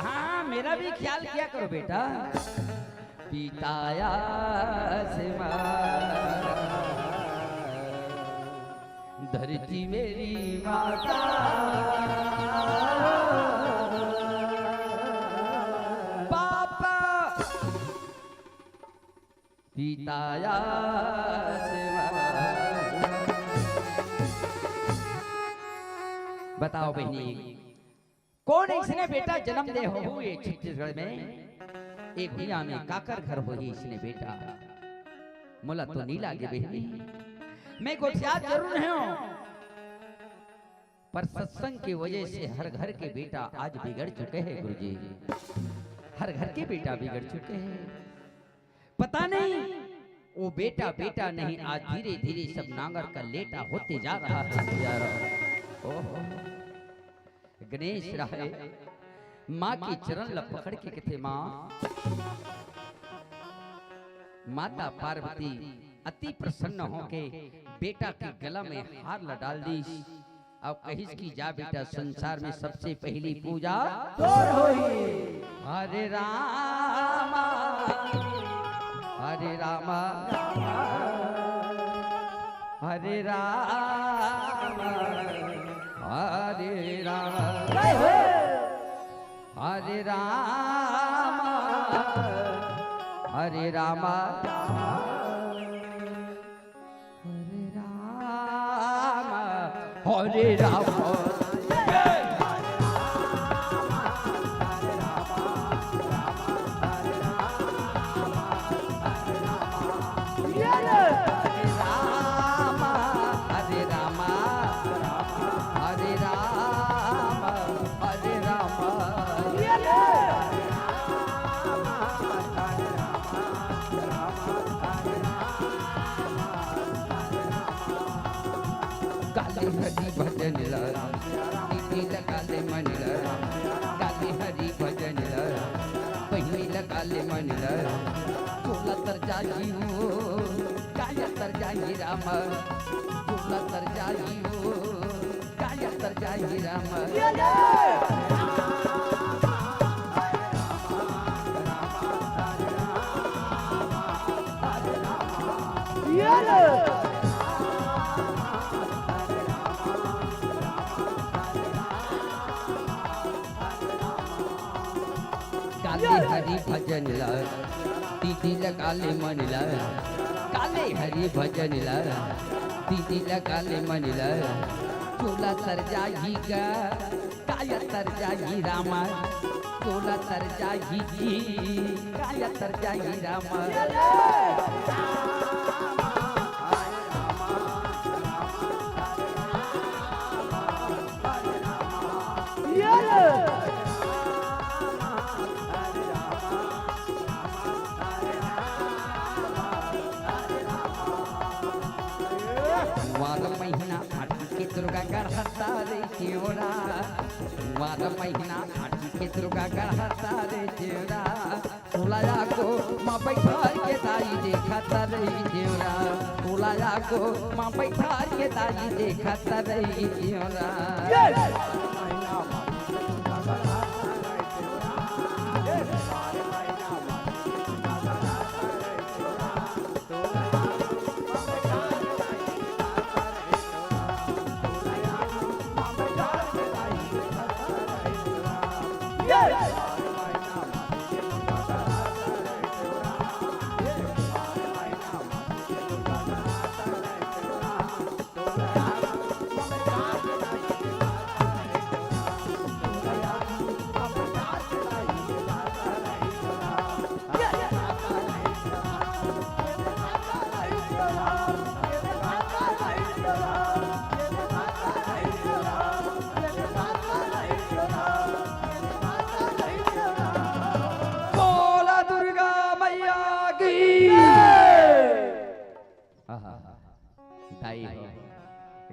हाँ मेरा भी ख्याल किया करो बेटा। पिताया से धरती मेरी माता, पापा पिताया से। बताओ बहनी, कौन इसने बेटा जन्म दे हो ये छत्तीसगढ़ में? एक भैया में काकर घर हो ही इसने बेटा। मोला तो नहीं लागे बहनी, मैं गोठियात जरूर हूं, पर सत्संग की वजह से हर घर के बेटा आज बिगड़ चुके हैं गुरुजी। हर घर के बेटा बिगड़ चुके हैं। पता नहीं वो बेटा बेटा नहीं, आज धीरे धीरे सब नांगर का लेटा होते जा रहा है। ओहो गणेश रहे माँ की चरण ल पकड़ के कहते, माँ माता पार्वती अति प्रसन्न होके बेटा के गला में हार ल डाल दी। अब कहिस की जा बेटा, संसार में सबसे पहली पूजा तोर होई। हरे रामा हरे राम हरे राम हरे राम हरे राम हरे राम हरे राम काले हरि भजन काले मन काले हरि भजन पहिनी काले मन चोला तर जाई हो काया तर जाई राम चोला तर जाई हो काया तर जाई राम काले हरि भजन दीदी काले मन काले हरि भजन दीदी काले मन चोला तर जाई गा काया तर जाई राम चोला तर जाई काया तर जाई राम दुर्गा गढ़ता रे चियोरा वार महीना आठी के दुर्गा गढ़ता रे चियोरा तुलाया को माँ बैठा के दाई देखता रे चियोरा तुलाया को माँ बैठा के दाई देखता रे चियोरा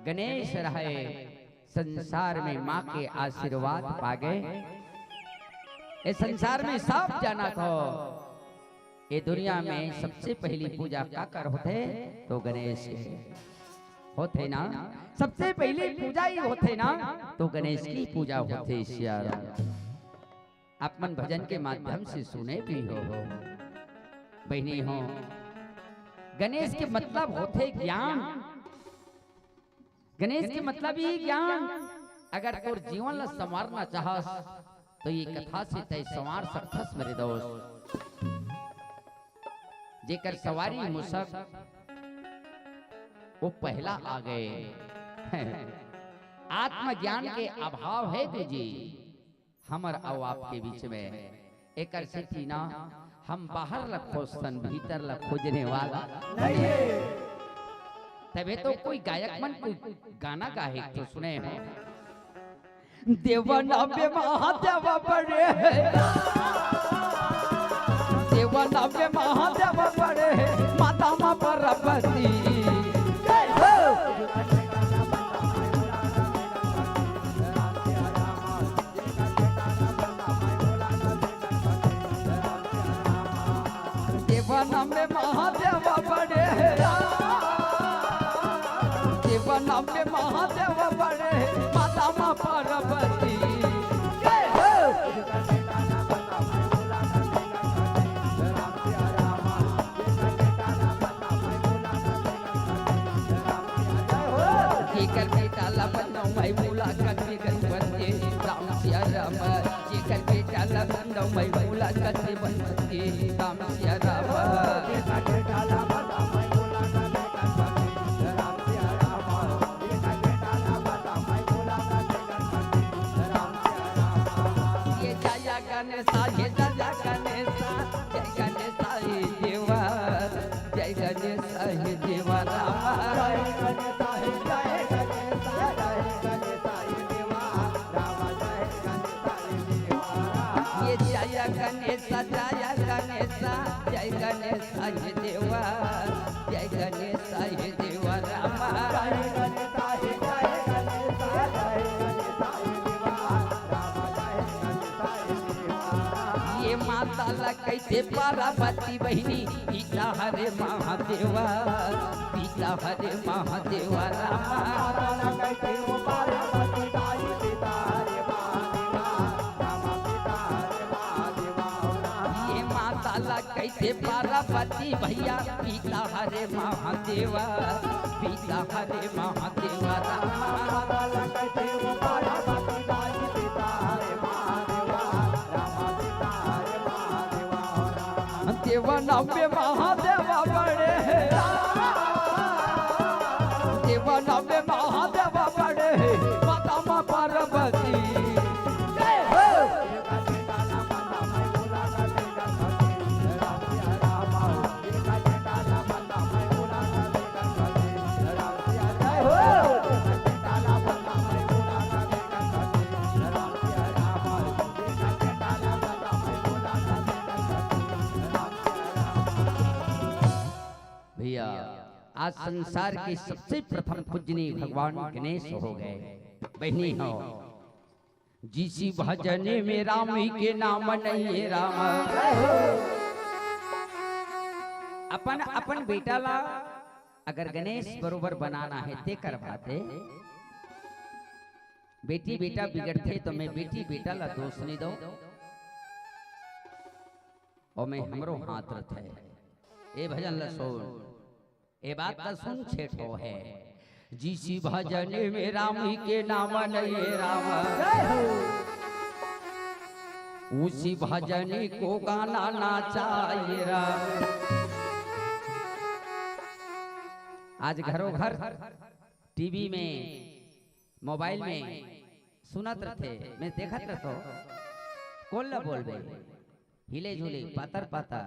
गणेश रहे संसार में माँ के आशीर्वाद पागे ये संसार में सब जाना था ये दुनिया में सबसे पहली पूजा का कर होते तो गणेश होते ना सबसे पहली पूजा ही होते ना तो गणेश की पूजा होते आप मन भजन के माध्यम से सुने भी हो बहनी हो गणेश के मतलब होते ज्ञान गणेश के मतलब ही ज्ञान अगर तोर जीवन ला संवारना चाहस तो ये कथा से तय संवार सकथस मेरे दोस्त जेकर सवारी मुसक वो पहला आ गए आत्मज्ञान के अभाव है तुझी हमर और आपके बीच में एक स्थिति ना हम बाहर ला खोजतन भीतर ला खोजने वाला नहीं है तबे तो कोई गायक मन कोई गाना गाए तो सुने हो देवनाभ्य महादेव बड़े देवनाभ्य महादेव बड़े माता माँ पार्वती देवनाभ्य महादेव बड़े देवनाभ्य महादेव बड़े माता माँ पार्वती कति बनती राम सिया राम ये जय गणेशा हे जय गणेशा जय गणेशा हे देवा जय गणेशा हे देवा राम जय गणेशा हे जय गणेशा जय गणेशा हे देवा राम जय गणेशा हे देवा ये जय गणेशा जय गणेशा जय गणेशा हे देवा जय गणेशा हे देवा राम जय गणेशा हे जय गणेशा जय गणेशा हे देवा राम जय गणेशा हे देवा ये माता ला कैसे पार्वती बहिनी पिता हरे महादेवा पिता हरे महादेवा राम माता ला कैसे पार्वती दाई पिता हरे महादेवा राम पिता हरे महादेवा ये माता ला कैसे पार्वती भैया पिता हरे महादेवा पिता हरे महादेवा राम माता ला कैसे पार्वती दाई पिता हरे महादेवा राम पिता हरे महादेवा देवा नव्य महादेवा बड़े देवा नव्य महादेवा बड़े माता माँ पार्वती भैया आज संसार के सबसे प्रथम पूजनीय भगवान गणेश हो गए बहनी हो जिसी भजने में राम ही के नाम नहीं राम अपन अपन बेटा ला अगर गणेश बरोबर बनाना है ते कर बाते बेटी बेटा बिगड़ते तो मैं बेटी बेटा ला दोष नहीं दो और मैं हमरो हाथ रथ है ए भजन ला सुन ए बात का सुन छेठो है जिसी भजने में राम ही के नाम नहीं राम उसी भजने को गाना नाचाए राम आज घरों घर टीवी में मोबाइल में सुनत रहते मैं देखत रहता कौन ला बोल बे हिले झूले पातर पाता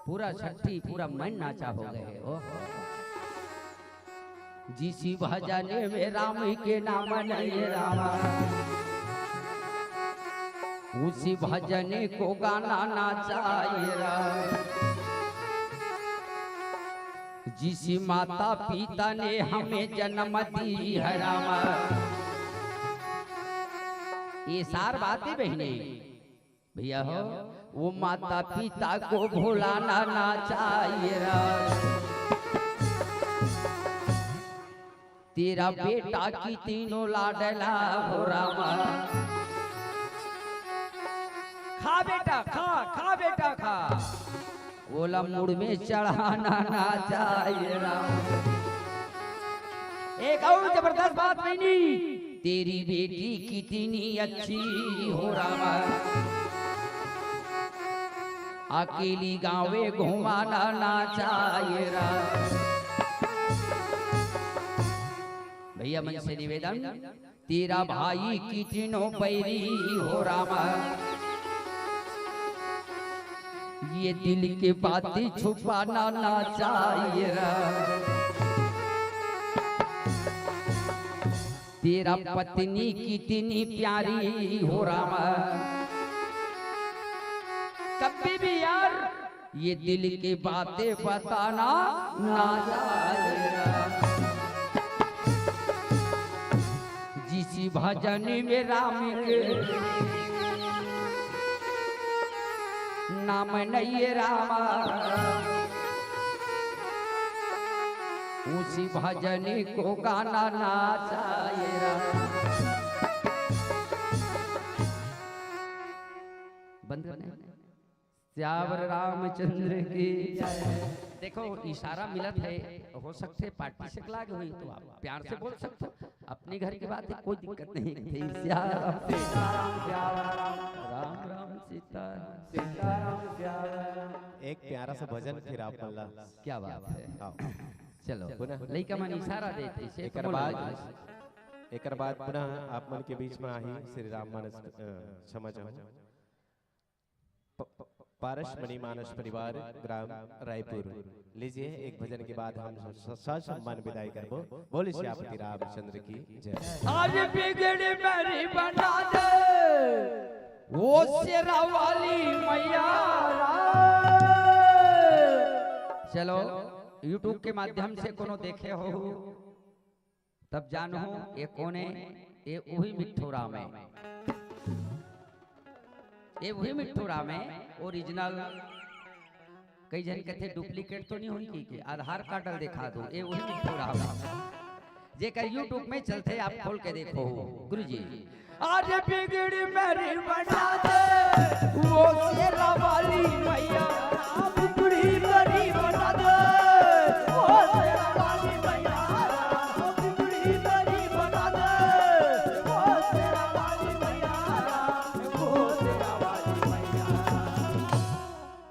पूरा छठी पूरा मन नाचा हो गए ओ जिसी भजने में राम के नाम नहीं राम उसी भजने को गाना नाचाए राम जिसी माता पिता ने हमें जन्म दी है राम ये सार बातें बहने भैया हो वो माता पिता को भुलाना ना चाहिए तेरा बेटा की तीनों लाडला हो रामा खा बेटा खा बेटा खा बोला मुड़ में चढ़ाना ना चाहिए राम एक और जबरदस्त बात नहीं तेरी बेटी कितनी अच्छी हो रामा अकेली गाँवे घुमाना ना चाहिए भैया मन से निवेदन तेरा भाई कितनों पैरी हो रामा ये दिल के बातें छुपाना ना चाहिए तेरा पत्नी कितनी प्यारी हो रामा कभी भी यार ये दिल की बातें बताना ना चाहिए जिसी भजन में राम के नाम नहीं रामा उसी भजन को गाना ना चाहिए बंद करने श्यावर रामचंद्र की देखो इशारा मिलत है हो सकते पार्टी से लाग हुई तो आप प्यार से बोल सकते हो अपने घर की बात है कोई दिक्कत नहीं श्यावर राम राम राम सीताराम। एक प्यारा सा भजन फिर आप बोला। क्या बात है। हाँ। चलो पुनः लइका मन इशारा देते से एक बाद पुनः आप मन के बीच में आही श्री राम मानस क्षमा चाहूँ। पारस मणि मानस परिवार ग्राम रायपुर। लीजिए एक भजन के बाद हम सम्मान विदाई करबो। बोले श्यामती रामचंद्र की जय। आज बिगड़ी मेरी बना दे वो शेरा वाली मैया। चलो YouTube के माध्यम से कोनो देखे हो तब जानो ये कोने ये वही मिठोरा में ये वही मिठोरा में ओरिजिनल कई जन कहते डुप्लीकेट तो नहीं हुई कि आधार कार्ड दिखा दो ये वही मिठोरा जेकर YouTube में चलते आप खोल के देखो गुरुजी। आज बिगड़ी मेरी बना दे वो शेरा वाली मैया। बिगड़ी मेरी बना दे वो शेरा वाली मैया। बिगड़ी मेरी बना दे वो शेरा वाली मैया। वो शेरा वाली मैया।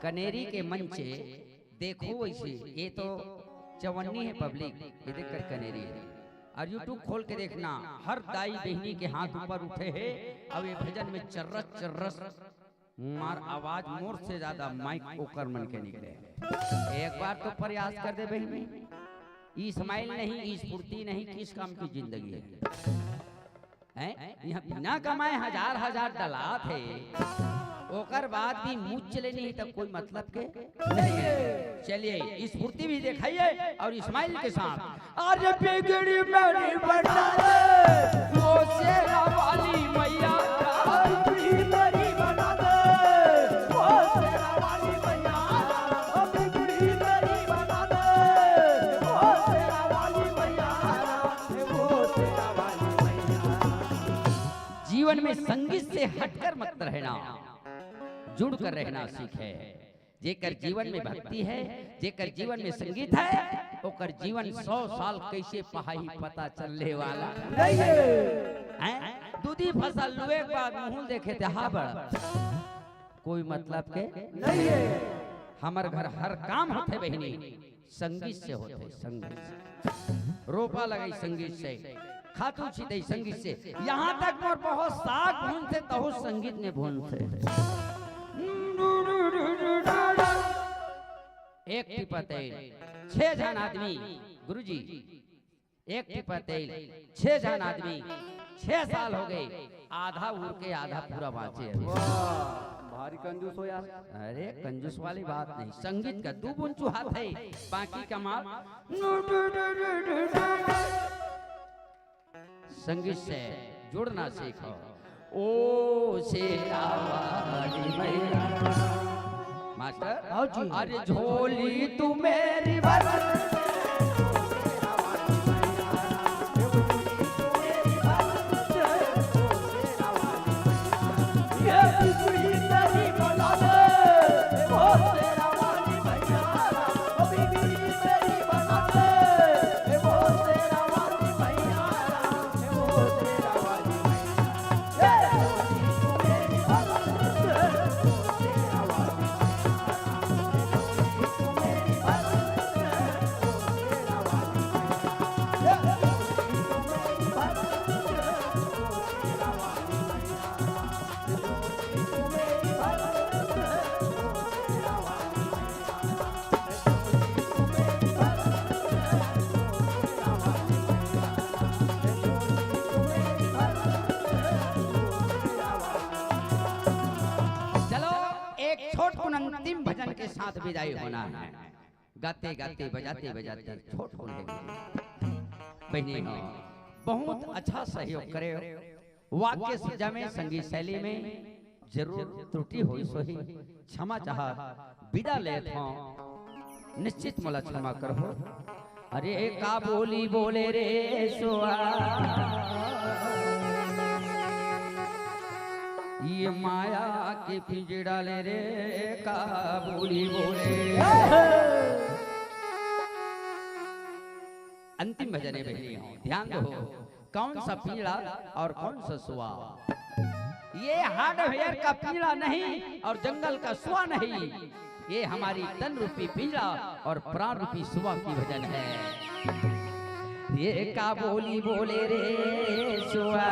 कनेरी के मंचे देखो वैसे ये तो चवन्नी है पब्लिक ये देखकर कनेरी है। और YouTube खोल के देखना हर दाई बहनी के हाथ ऊपर उठे हैं। अब ये भजन में चर्रस चर्रस मार आवाज मोर से ज्यादा माइक ओकर मन के निकले। एक बार तो प्रयास कर दे बहनी। इस्माइल नहीं ई स्फूर्ति नहीं किस काम की जिंदगी है। यहाँ बिना कमाए हजार हजार डला थे ओकर बाद भी मुझ चले नहीं तब कोई मतलब के नहीं। चलिए स्फूर्ति भी दिखाइए और इस्माइल के साथ। आज बिगड़ी मेरी बना दे वो शेरा वाली मैया। बिगड़ी मेरी बना दे वो शेरा वाली मैया। बिगड़ी मेरी बना दे वो शेरा वाली मैया। वो शेरा वाली मैया। जीवन में संगीत से हटकर मत रहना जुड़ कर रहना सीखे। जेकर जीवन में भक्ति है जेकर जीवन में संगीत है ओकर जीवन 100 साल कैसे पहाई पता चलने वाला नहीं है। दूधी फसल लुए के बाद मुंह देखे थे हा बड़ा कोई मतलब के नहीं है। हमार घर हर काम होते बहनी संगीत से होते। संगीत से रोपा लगाई संगीत से खातू छिटे संगीत से यहाँ तक मोर बहुत साग भून से तो संगीत में भून से। एक टिपा तेल 6 जन आदमी गुरुजी एक टिपा तेल 6 जन आदमी 6 साल हो गए आधा उड़ के आधा पूरा बाँचे। भारी कंजूस हो यार। अरे कंजूस वाली बात नहीं संगीत का 2 बूंद चुहात है बाकी का माल संगीत से जुड़ना सीखो। ओ शेरा वाली मैया मास्टर अरे झोली तू मेरी अंतिम भजन के साथ विदाई होना है। गाते गाते बजाते बजाते छोट होने बहनी हो बहुत अच्छा सहयोग करे। वाक्य सज्जा में संगीत शैली में जरूर त्रुटि हुई सोही क्षमा चाह विदा लेत हो निश्चित मोला क्षमा करो। अरे का बोली बोले रे सोआ ये माया के पिंजड़ा ले रे का बोली बोले। अंतिम भजन है बहनी ध्यान दो कौन सा पीड़ा और कौन सा सुआ ये हार्डवेयर का पिंजरा नहीं और जंगल का सुआ नहीं, ये हमारी तन रूपी पिंजरा और प्राण रूपी सुआ की भजन है। ये का बोली बोले रे सुआ,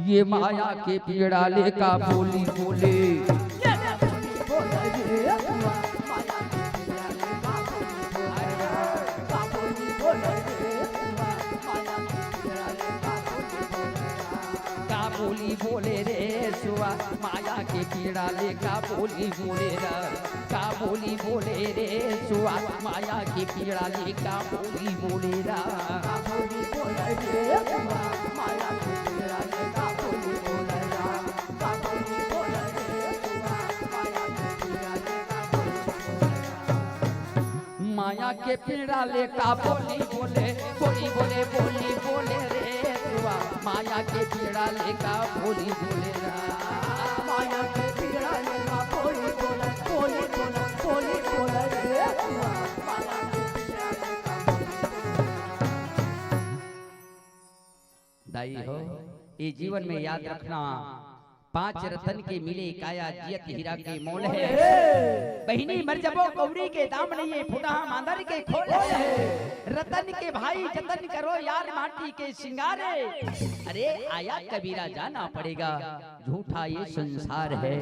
ये माया के पिंजरा ले का बोली बोले, बोली बोले रे सुआ माया के पीड़ा ले का बोली बोले रे, का बोली बोले रे सुआ माया के पीड़ा ले का बोली बोले रे, का बोली बोले रे सुआ माया के पीड़ा ले का बोली बोले रे, का बोली बोले रे सुआ माया के पीड़ा ले का बोली, माया के पीड़ा ले का बोली बोले, बोली बोले बोली बोले रे माया के पीड़ा लेका बोली बोले रा, माया के पीड़ा लेका बोली बोले, बोली बोले बोली बोले रे माया के पीड़ा लेका बोली। दाई हो ये जीवन में याद रखना, 5 रतन के मिले काया जियत हीरा के मोल है, बहिनी मर जबो कौड़ी के दाम नहीं है, फुटा मांदर के खोल है, रतन के भाई जतन करो यार माटी के सिंगारे, अरे आया कबीरा जाना पड़ेगा, झूठा ये संसार है,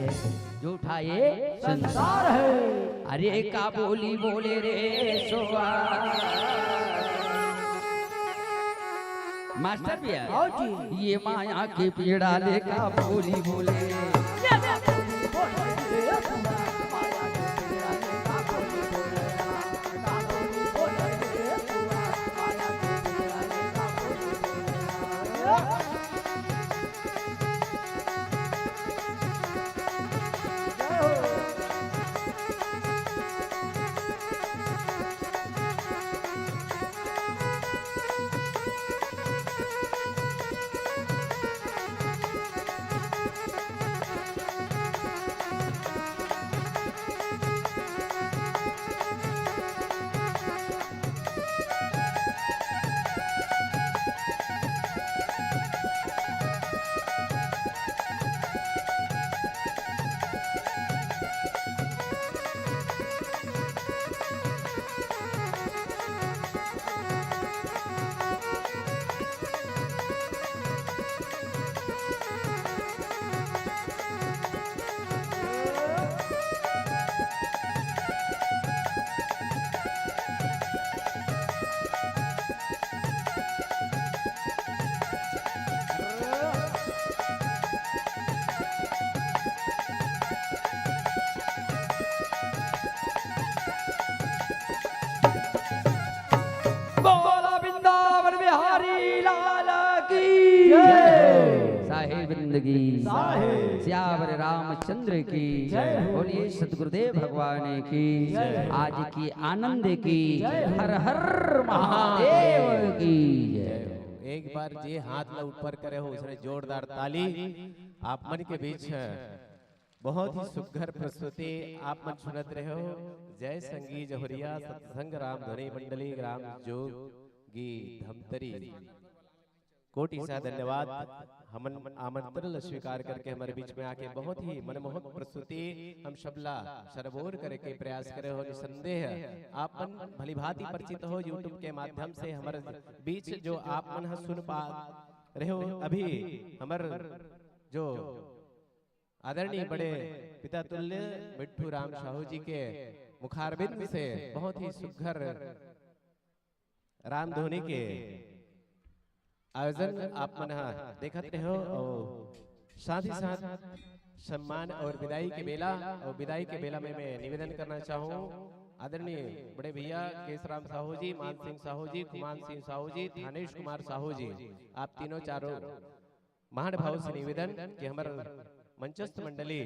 झूठा ये संसार है। अरे का बोली बोले रे सोआ मास्टर भैया, ये माया के पीड़ा ले का बोली बोले, जिंदगी श्यावर रामचंद्र की बोलिए, सतगुरुदेव भगवान की आज की आनंद की, हर हर महादेव की जय। एक बार जे हाथ ला ऊपर करे हो उसने जोरदार ताली। आप मन के बीच बहुत ही सुघर प्रस्तुति आप मन सुनत रहे हो। जय संगी जहुरिया सत्संग राम धनी मंडली ग्राम जोगी धमतरी, कोटि सा धन्यवाद। हम आमंत्रण स्वीकार करके हमारे बीच में आके बहुत ही मनमोहक प्रस्तुति हम शबला सरबोर करके प्रयास करे हो। निसंदेह आप मन भली भांति परिचित हो यूट्यूब के माध्यम से हमारे बीच जो आप मन सुन पा रहे हो। अभी हमारे जो आदरणीय बड़े पिता तुल्य मिट्ठू राम साहू जी के मुखारबिंद से बहुत ही सुघर राम धोनी के आयोजन आप मन देखते रहे हो। और साथ ही साथ सम्मान और विदाई के बेला, और विदाई के बेला में मैं निवेदन करना चाहूँ आदरणीय बड़े भैया केशराम साहू जी, मान सिंह साहू जी, कुमान सिंह साहू जी, थानेश कुमार साहू जी, आप तीनों चारों महान भाव से निवेदन कि हमारे मंचस्थ मंडली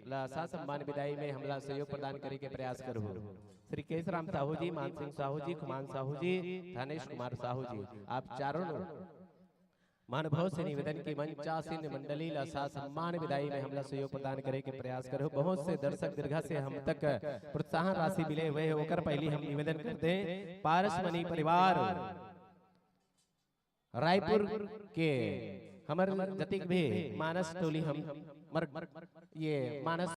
ला सा सम्मान विदाई में हमला सहयोग प्रदान करे के प्रयास करूँ। श्री केशराम साहू जी, मान सिंह साहू जी, कुमान साहू जी, थानेश कुमार साहू जी, आप चारों महानुभाव से निवेदन की मंचासीन मंडली ला सा सम्मान विदाई में हमला सहयोग प्रदान करे के प्रयास करो। बहुत से दर्शक दीर्घा से हम तक प्रोत्साहन राशि मिले हुए होकर पहले हम निवेदन करते हैं पारस मणि परिवार रायपुर के हमर जतिक भी मानस टोली हम ये मानस